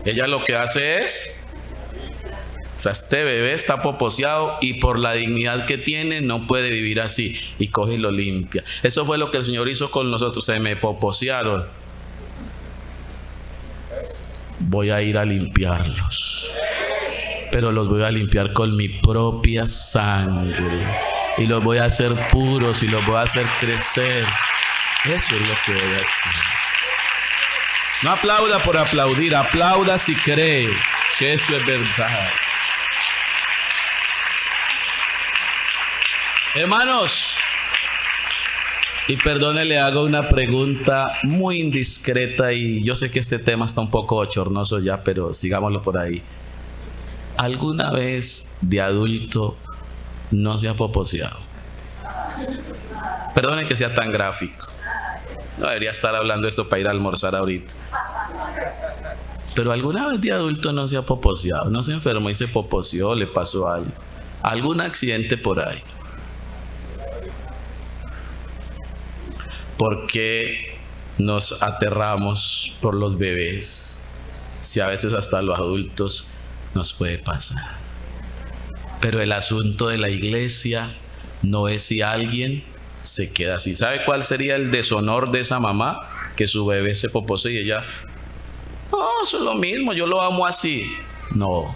Ella lo que hace es, o sea, este bebé está poposeado y por la dignidad que tiene no puede vivir así, y coge y lo limpia. Eso fue lo que el Señor hizo con nosotros. Se me poposearon, voy a ir a limpiarlos, pero los voy a limpiar con mi propia sangre y los voy a hacer puros y los voy a hacer crecer. Eso es lo que voy a hacer. No aplauda por aplaudir, aplauda si cree que esto es verdad. Hermanos, y perdone, le hago una pregunta muy indiscreta y yo sé que este tema está un poco bochornoso ya, pero sigámoslo por ahí. ¿Alguna vez de adulto no se ha poposeado? Perdone que sea tan gráfico. No debería estar hablando esto para ir a almorzar ahorita. Pero alguna vez de adulto no se ha poposeado, no se enfermó y se poposeó, le pasó algo, algún accidente por ahí. ¿Por qué nos aterramos por los bebés? Si a veces hasta los adultos nos puede pasar. Pero el asunto de la iglesia no es si alguien se queda así. ¿Sabe cuál sería el deshonor de esa mamá? Que su bebé se poposee y ella, no, eso es lo mismo, yo lo amo así. No,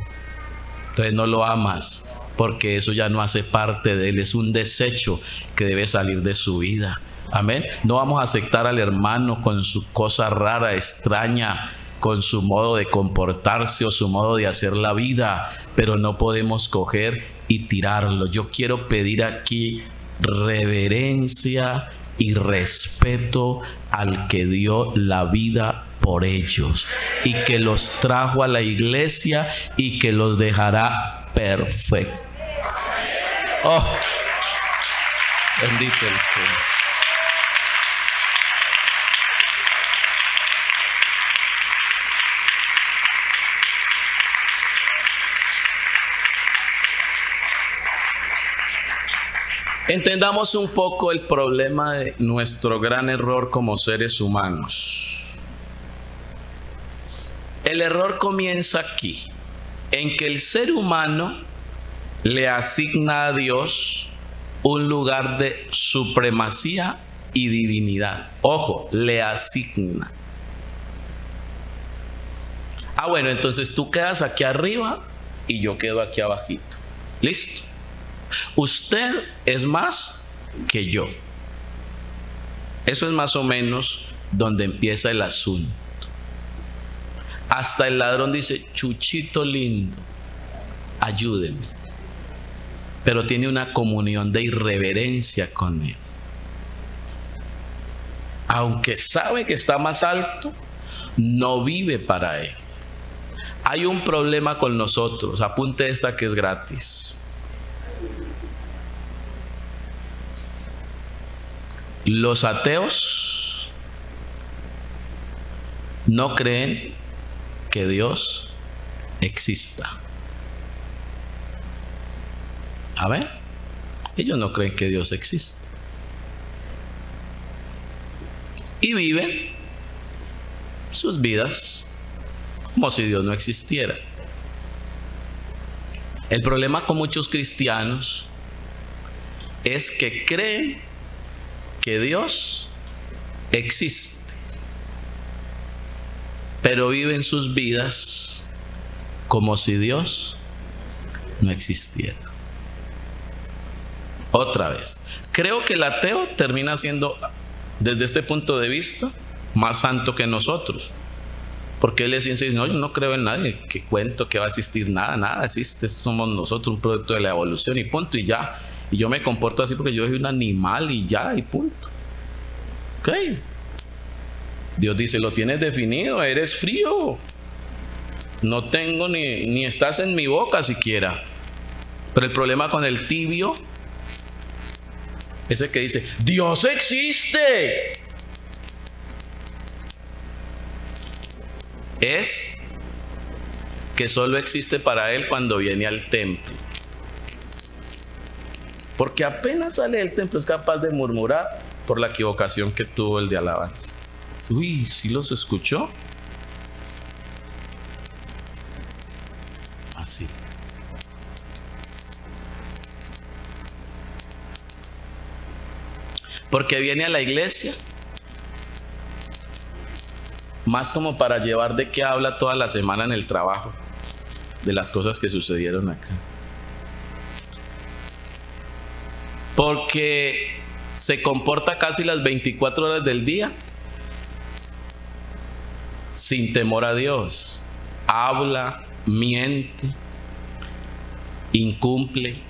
entonces no lo amas, porque eso ya no hace parte de él, es un desecho que debe salir de su vida. Amén. No vamos a aceptar al hermano con su cosa rara, extraña, con su modo de comportarse o su modo de hacer la vida, pero no podemos coger y tirarlo. Yo quiero pedir aquí reverencia y respeto al que dio la vida por ellos y que los trajo a la iglesia y que los dejará perfectos. Oh, bendito el Señor. Entendamos un poco el problema de nuestro gran error como seres humanos. El error comienza aquí, en que el ser humano le asigna a Dios un lugar de supremacía y divinidad. Ojo, le asigna. Ah, bueno, entonces tú quedas aquí arriba y yo quedo aquí abajito. Listo. Usted es más que yo. Eso es más o menos donde empieza el asunto. Hasta el ladrón dice, Chuchito lindo, ayúdeme. Pero tiene una comunión de irreverencia con él. Aunque sabe que está más alto, no vive para él. Hay un problema con nosotros. Apunte esta que es gratis. Los ateos no creen que Dios exista. A ver, ellos no creen que Dios existe. Y viven sus vidas como si Dios no existiera. El problema con muchos cristianos es que creen que Dios existe, pero viven sus vidas como si Dios no existiera. Otra vez, creo que el ateo termina siendo, desde este punto de vista, más santo que nosotros, porque él les dice, no, yo no creo en nadie, que cuento que va a existir, nada existe, somos nosotros un producto de la evolución y punto, y ya. Y yo me comporto así porque yo soy un animal y ya, y punto. Ok. Dios dice, lo tienes definido, eres frío. No tengo ni estás en mi boca siquiera. Pero el problema con el tibio ese que dice, Dios existe, es que solo existe para él cuando viene al templo. Porque apenas sale del templo es capaz de murmurar por la equivocación que tuvo el de alabanza. Uy, ¿sí los escuchó? Así. Porque viene a la iglesia más como para llevar de qué habla toda la semana en el trabajo, de las cosas que sucedieron acá. Porque se comporta casi las 24 horas del día sin temor a Dios. Habla, miente, incumple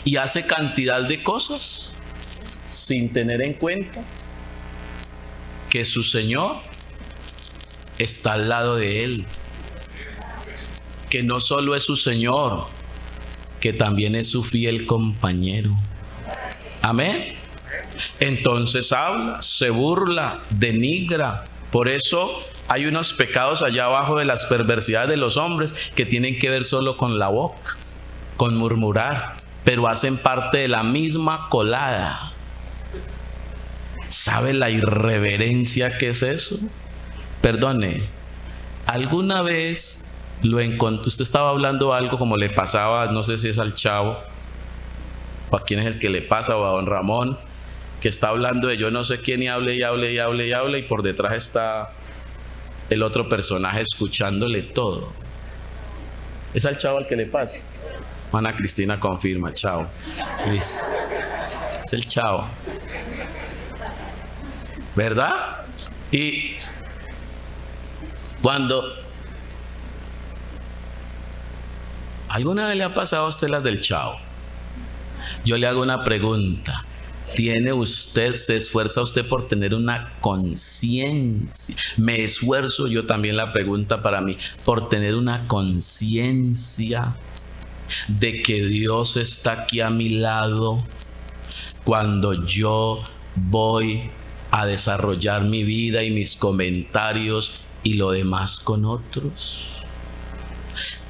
y hace cantidad de cosas sin tener en cuenta que su Señor está al lado de él, que no solo es su Señor, que también es su fiel compañero. Amén. Entonces habla, se burla, denigra. Por eso hay unos pecados allá abajo de las perversidades de los hombres que tienen que ver solo con la boca, con murmurar, pero hacen parte de la misma colada. ¿Sabe la irreverencia que es eso? Perdone, ¿alguna vez lo encontró? Usted estaba hablando algo como le pasaba, no sé si es al Chavo, o a quién es el que le pasa, o a don Ramón, que está hablando de yo no sé quién y hable y hable y hable y hable, y por detrás está el otro personaje escuchándole todo. ¿Es al Chavo al que le pasa? Ana Cristina confirma, Chavo. Listo. Es el Chavo. ¿Verdad? Y cuando alguna vez le ha pasado a usted las del Chavo, yo le hago una pregunta. ¿Tiene usted, se esfuerza usted por tener una conciencia? Me esfuerzo yo también, la pregunta para mí, por tener una conciencia de que Dios está aquí a mi lado cuando yo voy a desarrollar mi vida y mis comentarios y lo demás con otros.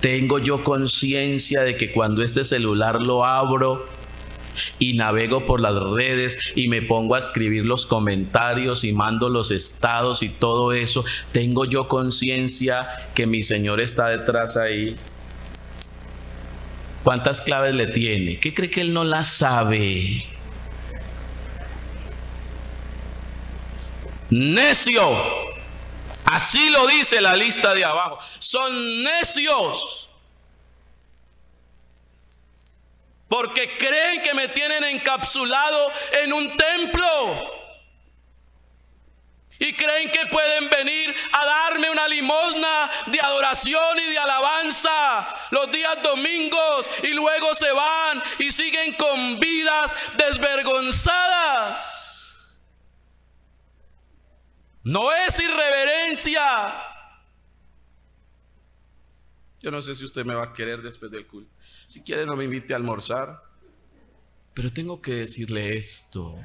Tengo yo conciencia de que cuando este celular lo abro y navego por las redes y me pongo a escribir los comentarios y mando los estados y todo eso, tengo yo conciencia que mi Señor está detrás ahí. ¿Cuántas claves le tiene? ¿Qué cree que Él no las sabe? Necio, así lo dice la lista de abajo. Son necios porque creen que me tienen encapsulado en un templo y creen que pueden venir a darme una limosna de adoración y de alabanza los días domingos y luego se van y siguen con vidas desvergonzadas. No es irreverencia. Yo no sé si usted me va a querer después del culto. Si quiere, no me invite a almorzar. Pero tengo que decirle esto.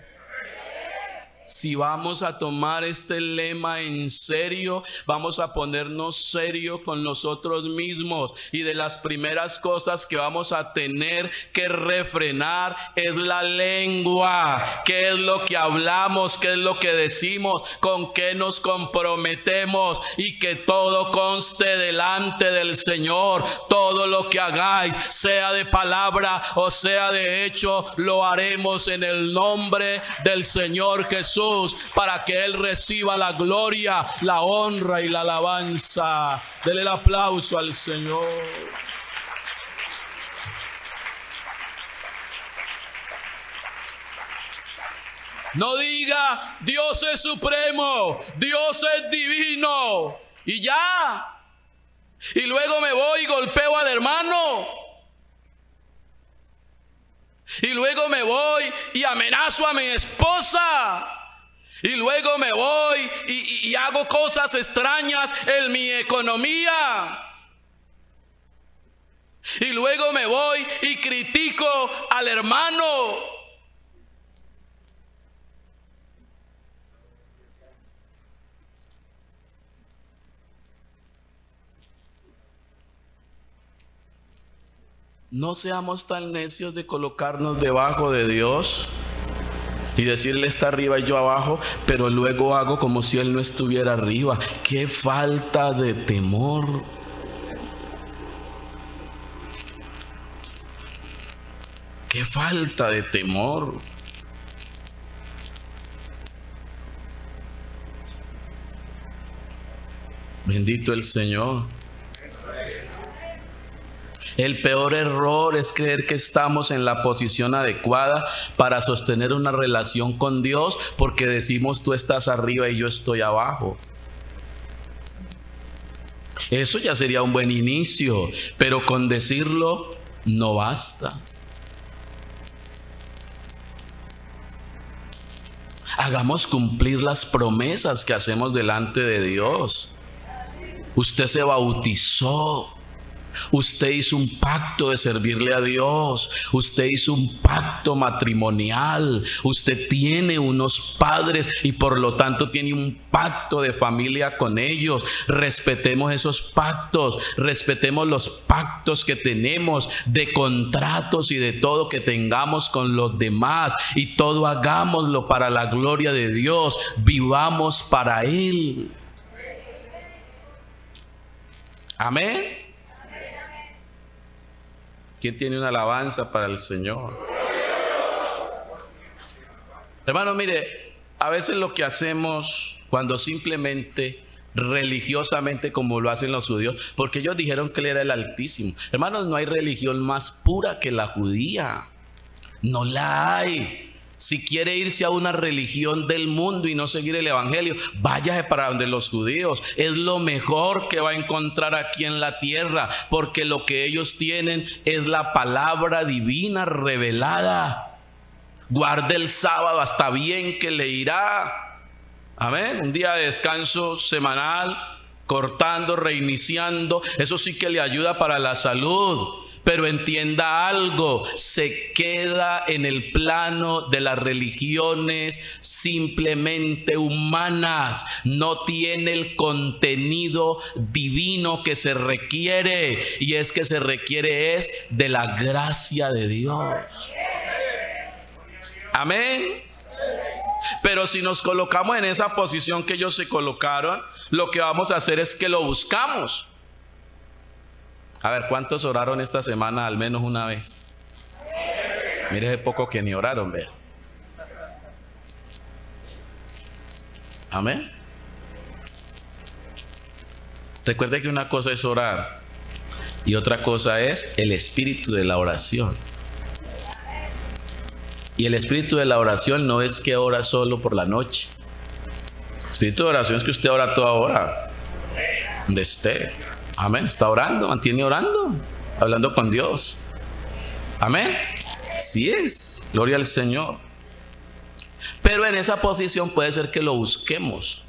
Si vamos a tomar este lema en serio, vamos a ponernos serio con nosotros mismos. Y de las primeras cosas que vamos a tener que refrenar es la lengua. ¿Qué es lo que hablamos? ¿Qué es lo que decimos? ¿Con qué nos comprometemos? Y que todo conste delante del Señor. Todo lo que hagáis, sea de palabra o sea de hecho, lo haremos en el nombre del Señor Jesús, para que Él reciba la gloria, la honra y la alabanza. Dele el aplauso al Señor. No diga Dios es supremo, Dios es divino y ya. Y luego me voy y golpeo al hermano. Y luego me voy y amenazo a mi esposa. Y luego me voy y hago cosas extrañas en mi economía. Y luego me voy y critico al hermano. No seamos tan necios de colocarnos debajo de Dios y decirle está arriba y yo abajo, pero luego hago como si Él no estuviera arriba. ¡Qué falta de temor! ¡Qué falta de temor! Bendito el Señor. El peor error es creer que estamos en la posición adecuada para sostener una relación con Dios porque decimos tú estás arriba y yo estoy abajo. Eso ya sería un buen inicio, pero con decirlo no basta. Hagamos cumplir las promesas que hacemos delante de Dios. Usted se bautizó. Usted hizo un pacto de servirle a Dios. Usted hizo un pacto matrimonial. Usted tiene unos padres y por lo tanto tiene un pacto de familia con ellos. Respetemos esos pactos. Respetemos los pactos que tenemos de contratos y de todo que tengamos con los demás. Y todo hagámoslo para la gloria de Dios. Vivamos para Él. Amén. ¿Quién tiene una alabanza para el Señor? Hermano, mire, a veces lo que hacemos cuando simplemente, religiosamente, como lo hacen los judíos, porque ellos dijeron que Él era el Altísimo. Hermanos, no hay religión más pura que la judía. No la hay. Si quiere irse a una religión del mundo y no seguir el evangelio, váyase para donde los judíos. Es lo mejor que va a encontrar aquí en la tierra, porque lo que ellos tienen es la palabra divina revelada. Guarde el sábado, hasta bien que le irá. Amén. Un día de descanso semanal, cortando, reiniciando. Eso sí que le ayuda para la salud. Pero entienda algo, se queda en el plano de las religiones simplemente humanas. No tiene el contenido divino que se requiere. Y es que se requiere es de la gracia de Dios. Amén. Pero si nos colocamos en esa posición que ellos se colocaron, lo que vamos a hacer es que lo buscamos. A ver, ¿cuántos oraron esta semana al menos una vez? Mire ese poco que ni oraron, vea. Amén. Recuerde que una cosa es orar y otra cosa es el espíritu de la oración. Y el espíritu de la oración no es que ora solo por la noche. El espíritu de oración es que usted ora toda hora, donde esté. Amén. Está orando, mantiene orando, hablando con Dios. Amén. Sí es. Gloria al Señor. Pero en esa posición puede ser que lo busquemos.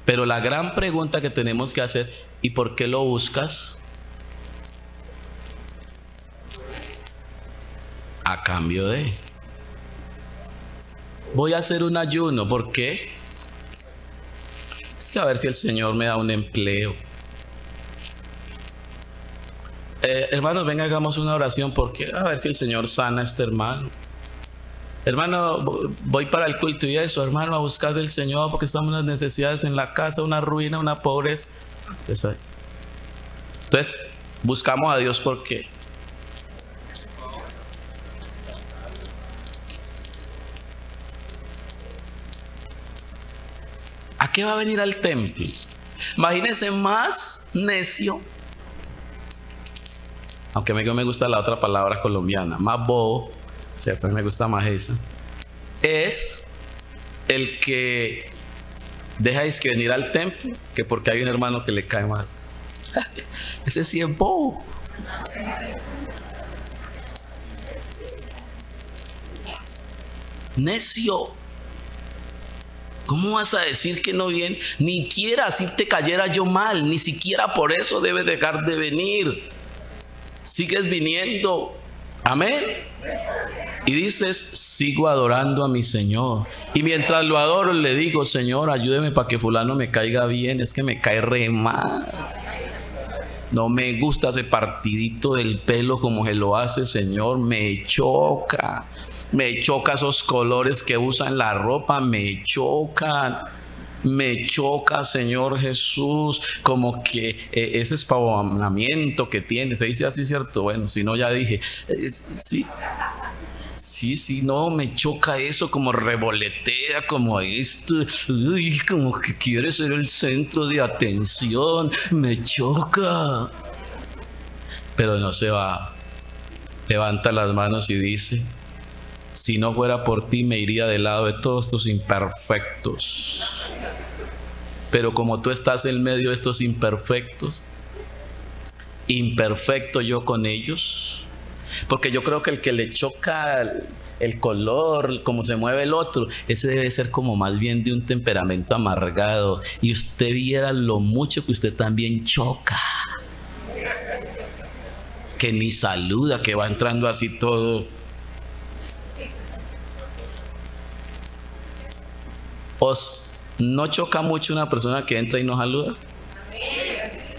Pero la gran pregunta que tenemos que hacer, ¿y por qué lo buscas? A cambio de... Voy a hacer un ayuno. ¿Por qué? Es que a ver si el Señor me da un empleo. Hermanos, venga, hagamos una oración porque a ver si el Señor sana a este hermano. Hermano, voy para el culto y eso, hermano, a buscar del Señor porque estamos en las necesidades en la casa, una ruina, una pobreza. Entonces, buscamos a Dios porque ¿a qué va a venir al templo? Imagínense más necio. Aunque me gusta la otra palabra colombiana, más bobo, ¿cierto? Me gusta más esa. Es el que deja que venir al templo, que porque hay un hermano que le cae mal. Ese sí es bobo. Necio. ¿Cómo vas a decir que no viene? Ni quiera si te cayera yo mal, ni siquiera por eso debes dejar de venir. Sigues viniendo, amén. Y dices, sigo adorando a mi Señor. Y mientras lo adoro le digo, Señor, ayúdeme para que fulano me caiga bien. Es que me cae re mal. No me gusta ese partidito del pelo como se lo hace, Señor. Me choca. Me choca esos colores que usan la ropa. Me chocan. Me choca, Señor Jesús, como que ese espavonamiento que tiene. Se dice así, ¿cierto? Bueno, si no, ya dije. Sí. Sí, no, me choca eso, como revolotea, como esto, uy, como que quiere ser el centro de atención, me choca. Pero no se va, levanta las manos y dice: si no fuera por ti, me iría del lado de todos estos imperfectos. Pero como tú estás en medio de estos imperfectos, imperfecto yo con ellos. Porque yo creo que el que le choca el color, cómo se mueve el otro, ese debe ser como más bien de un temperamento amargado. Y usted viera lo mucho que usted también choca. Que ni saluda, que va entrando así todo. ¿Os no choca mucho una persona que entra y no saluda?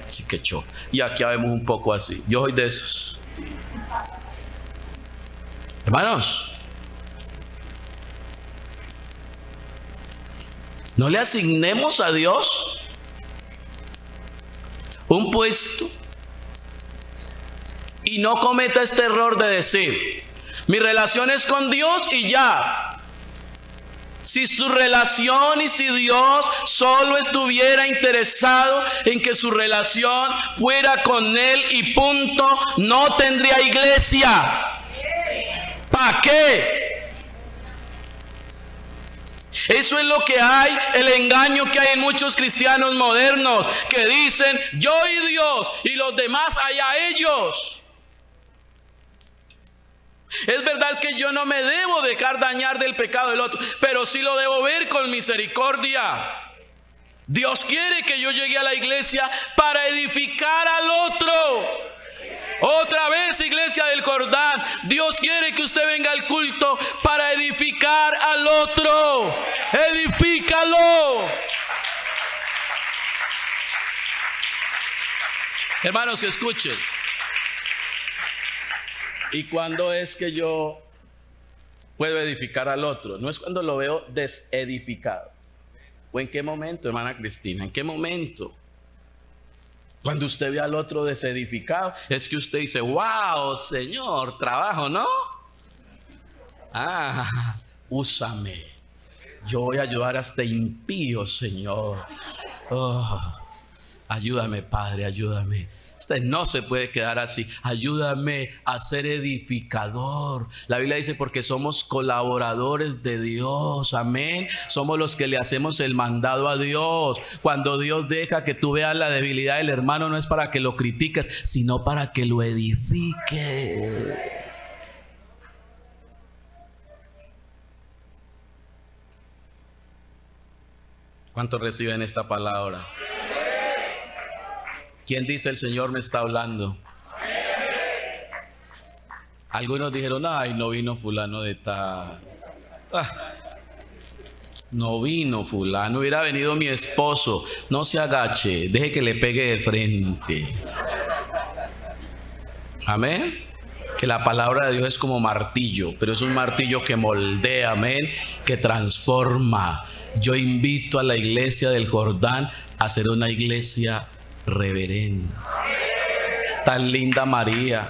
Sí que choca. Y aquí vemos un poco así. Yo soy de esos. Hermanos, no le asignemos a Dios un puesto y no cometa este error de decir: mi relación es con Dios y ya. Si su relación y si Dios solo estuviera interesado en que su relación fuera con Él y punto, no tendría iglesia. ¿Para qué? Eso es lo que hay, el engaño que hay en muchos cristianos modernos, que dicen: yo y Dios y los demás allá ellos. Es verdad que yo no me debo dejar dañar del pecado del otro, pero sí lo debo ver con misericordia. Dios quiere que yo llegue a la iglesia para edificar al otro. Otra vez, iglesia del Jordán, Dios quiere que usted venga al culto para edificar al otro. Edifícalo. Hermanos, escuchen. ¿Y cuándo es que yo puedo edificar al otro? No es cuando lo veo desedificado. ¿O en qué momento, hermana Cristina? ¿En qué momento? Cuando usted ve al otro desedificado, es que usted dice: wow, Señor, trabajo, ¿no? Úsame. Yo voy a ayudar a este impío, Señor. Ayúdame, Padre, ayúdame. Usted no se puede quedar así. Ayúdame a ser edificador. La Biblia dice: porque somos colaboradores de Dios. Amén. Somos los que le hacemos el mandado a Dios. Cuando Dios deja que tú veas la debilidad del hermano, no es para que lo critiques, sino para que lo edifiques. ¿Cuántos reciben esta palabra? ¿Quién dice: el Señor me está hablando? Algunos dijeron: ay, no vino fulano de tal. No vino fulano, hubiera venido mi esposo. No se agache, deje que le pegue de frente. Amén. Que la palabra de Dios es como martillo, pero es un martillo que moldea, amén, que transforma. Yo invito a la iglesia del Jordán a ser una iglesia reverente. Tan linda María,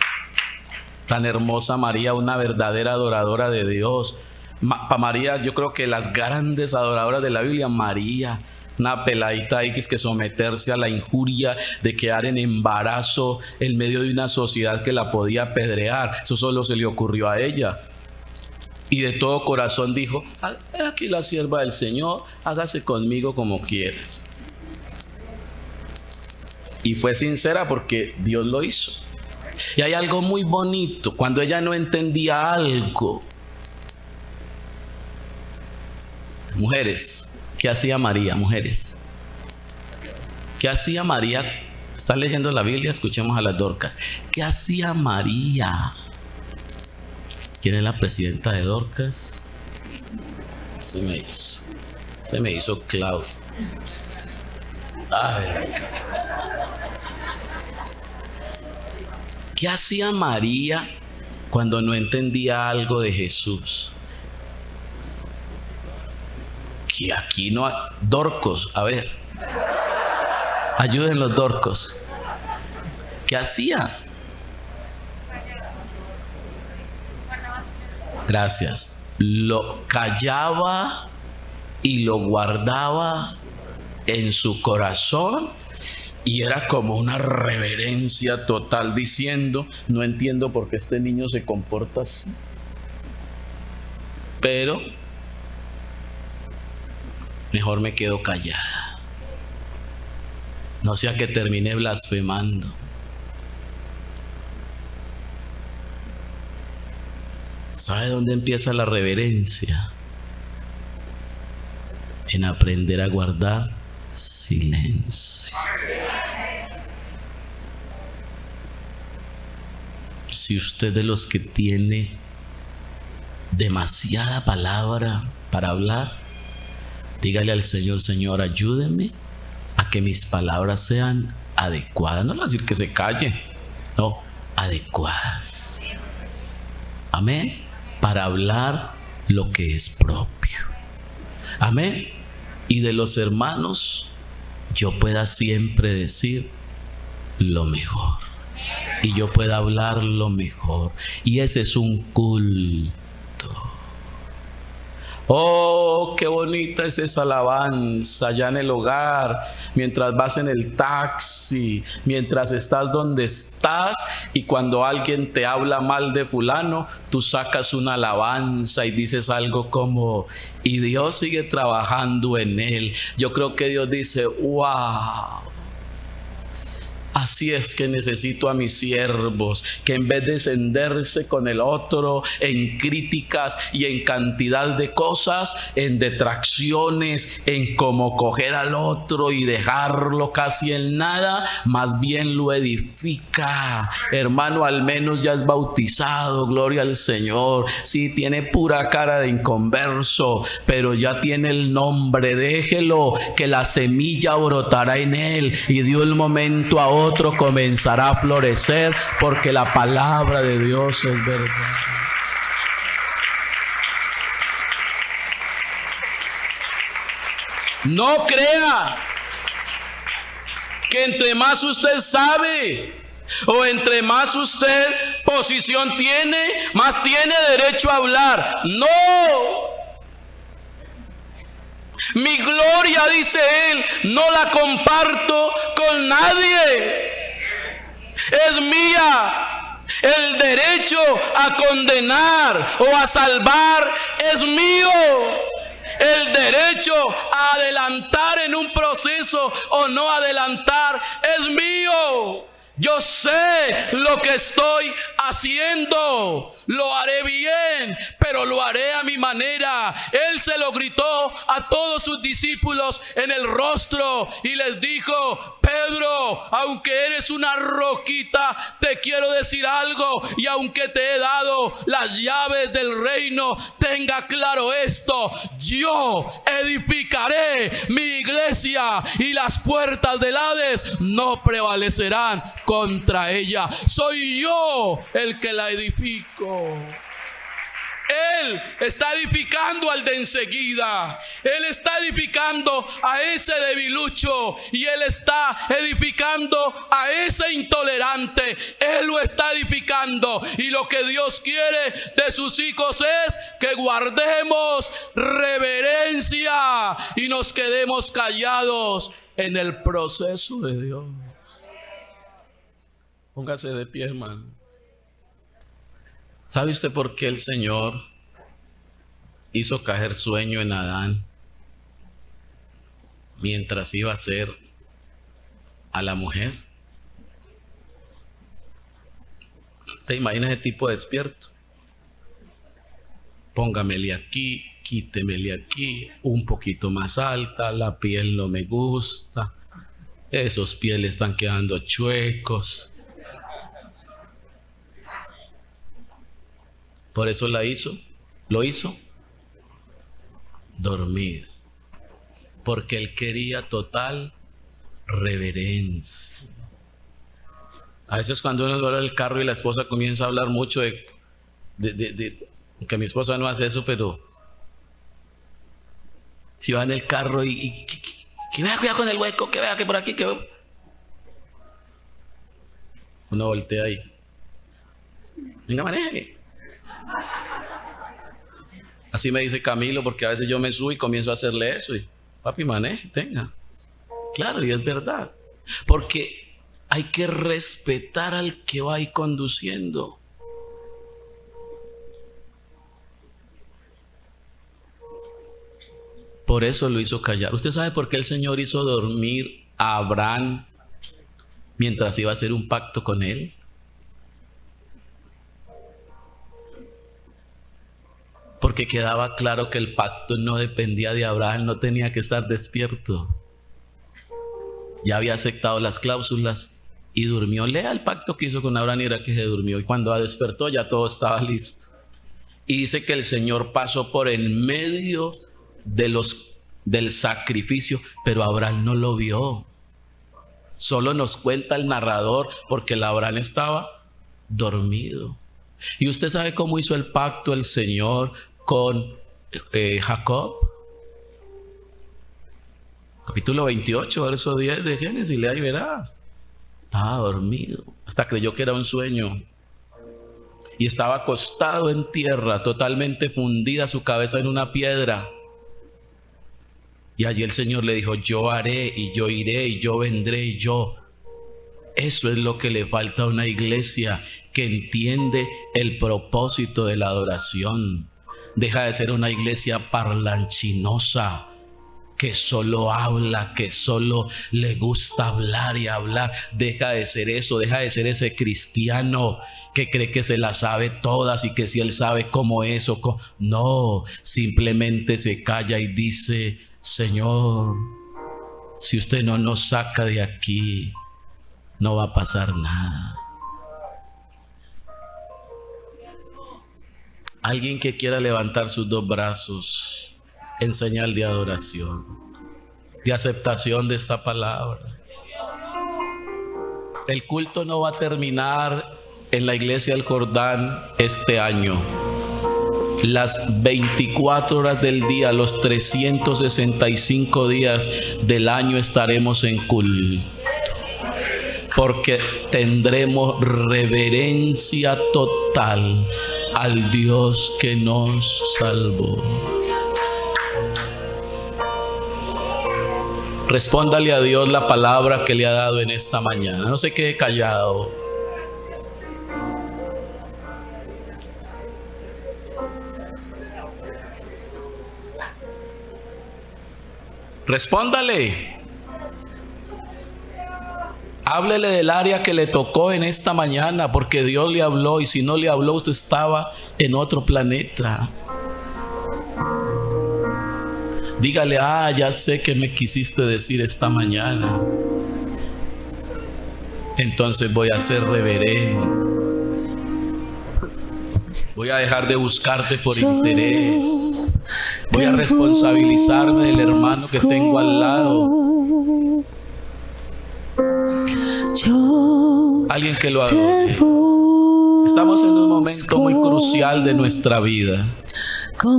tan hermosa María, una verdadera adoradora de Dios. Para María, yo creo que las grandes adoradoras de la Biblia, María, una peladita ahí que es que someterse a la injuria de quedar en embarazo en medio de una sociedad que la podía apedrear. Eso solo se le ocurrió a ella. Y de todo corazón dijo: aquí la sierva del Señor, hágase conmigo como quieras. Y fue sincera porque Dios lo hizo. Y hay algo muy bonito. Cuando ella no entendía algo, mujeres, ¿qué hacía María? Mujeres, ¿qué hacía María? ¿Están leyendo la Biblia? Escuchemos a las Dorcas. ¿Qué hacía María? ¿Quién es la presidenta de Dorcas? Se me hizo Claudia. Ay. ¿Qué hacía María cuando no entendía algo de Jesús? Que aquí no hay... Dorcos, a ver. Ayuden los dorcos. ¿Qué hacía? Gracias. Lo callaba y lo guardaba en su corazón, y era como una reverencia total, diciendo: no entiendo por qué este niño se comporta así, pero mejor me quedo callada, no sea que termine blasfemando. ¿Sabe dónde empieza la reverencia? En aprender a guardar silencio. Si usted de los que tiene demasiada palabra para hablar, dígale al Señor: Señor, ayúdeme a que mis palabras sean adecuadas. No le va a decir que se calle, no, adecuadas. Amén. Para hablar lo que es propio. Amén. Y de los hermanos yo pueda siempre decir lo mejor, y yo pueda hablar lo mejor, y ese es un culto. Oh, qué bonita es esa alabanza allá en el hogar, mientras vas en el taxi, mientras estás donde estás, y cuando alguien te habla mal de fulano, tú sacas una alabanza y dices algo como: y Dios sigue trabajando en él. Yo creo que Dios dice: wow. Así es que necesito a mis siervos, que en vez de encenderse con el otro en críticas y en cantidad de cosas, en detracciones, en cómo coger al otro y dejarlo casi en nada, más bien lo edifica. Hermano, al menos ya es bautizado, gloria al Señor. Sí, tiene pura cara de inconverso, pero ya tiene el nombre. Déjelo, que la semilla brotará en él, y de un momento a otro comenzará a florecer, porque la palabra de Dios es verdad. No crea que entre más usted sabe, o entre más usted posición tiene, más tiene derecho a hablar. No. Mi gloria, dice él, no la comparto con nadie. Es mía. El derecho a condenar o a salvar es mío. El derecho a adelantar en un proceso o no adelantar es mío. Yo sé lo que estoy haciendo, lo haré bien, pero lo haré a mi manera. Él se lo gritó a todos sus discípulos en el rostro y les dijo: Pedro, aunque eres una roquita, te quiero decir algo, y aunque te he dado las llaves del reino, tenga claro esto: yo edificaré mi iglesia, y las puertas del Hades no prevalecerán contra ella. Soy yo el que la edifico. Él está edificando al de enseguida. Él está edificando a ese debilucho, y Él está edificando a ese intolerante. Él lo está edificando, y lo que Dios quiere de sus hijos es que guardemos reverencia y nos quedemos callados en el proceso de Dios. Póngase de pie, hermano. ¿Sabe usted por qué el Señor hizo caer sueño en Adán mientras iba a hacer a la mujer? ¿Te imaginas ese tipo despierto? Póngamele aquí, quítemele aquí, un poquito más alta, la piel no me gusta, esos pies le están quedando chuecos. Por eso lo hizo dormir, porque él quería total reverencia. A veces cuando uno va en el carro y la esposa comienza a hablar mucho de que mi esposa no hace eso, pero si va en el carro y que vea, cuidado con el hueco, que vea que por aquí, que uno voltea ahí. Venga, maneje. Así me dice Camilo, porque a veces yo me subo y comienzo a hacerle eso. Y, papi, maneje, tenga. Claro, y es verdad. Porque hay que respetar al que va ahí conduciendo. Por eso lo hizo callar. ¿Usted sabe por qué el Señor hizo dormir a Abraham mientras iba a hacer un pacto con él? Porque quedaba claro que el pacto no dependía de Abraham, no tenía que estar despierto. Ya había aceptado las cláusulas y durmió. Lea el pacto que hizo con Abraham y era que se durmió. Y cuando despertó ya todo estaba listo. Y dice que el Señor pasó por el medio del sacrificio, pero Abraham no lo vio. Solo nos cuenta el narrador porque el Abraham estaba dormido. ¿Y usted sabe cómo hizo el pacto el Señor con Jacob? Capítulo 28, verso 10 de Génesis, lea y verá. Estaba dormido, hasta creyó que era un sueño. Y estaba acostado en tierra, totalmente fundida su cabeza en una piedra. Y allí el Señor le dijo, yo haré, y yo iré, y yo vendré, y yo. Eso es lo que le falta a una iglesia que entiende el propósito de la adoración. Deja de ser una iglesia parlanchinosa, que solo habla, que solo le gusta hablar y hablar. Deja de ser eso, deja de ser ese cristiano que cree que se las sabe todas y que si él sabe cómo es o cómo. No, simplemente se calla y dice, Señor, si usted no nos saca de aquí, no va a pasar nada. Alguien que quiera levantar sus dos brazos en señal de adoración, de aceptación de esta palabra. El culto no va a terminar en la iglesia del Jordán este año. Las 24 horas del día, los 365 días del año estaremos en culto. Porque tendremos reverencia total al Dios que nos salvó. Respóndale a Dios la palabra que le ha dado en esta mañana. No se quede callado. Respóndale. Háblele del área que le tocó en esta mañana, porque Dios le habló, y si no le habló, usted estaba en otro planeta. Dígale, ya sé que me quisiste decir esta mañana. Entonces voy a ser reverente. Voy a dejar de buscarte por interés. Voy a responsabilizarme del hermano que tengo al lado. Alguien que lo adore. Estamos en un momento muy crucial de nuestra vida.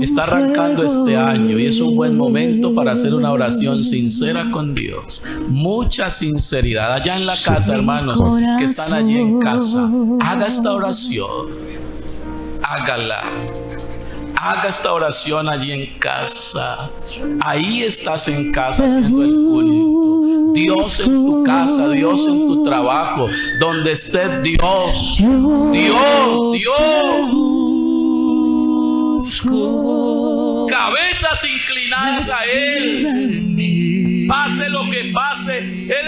Está arrancando este año y es un buen momento para hacer una oración sincera con Dios. Mucha sinceridad. Allá en la casa, hermanos que están allí en casa, haga esta oración. Hágala. Haga esta oración allí en casa. Ahí estás en casa haciendo el culto. Dios en tu casa, Dios en tu trabajo, donde esté Dios. Dios. Cabezas inclinadas a Él. Pase lo que pase, Él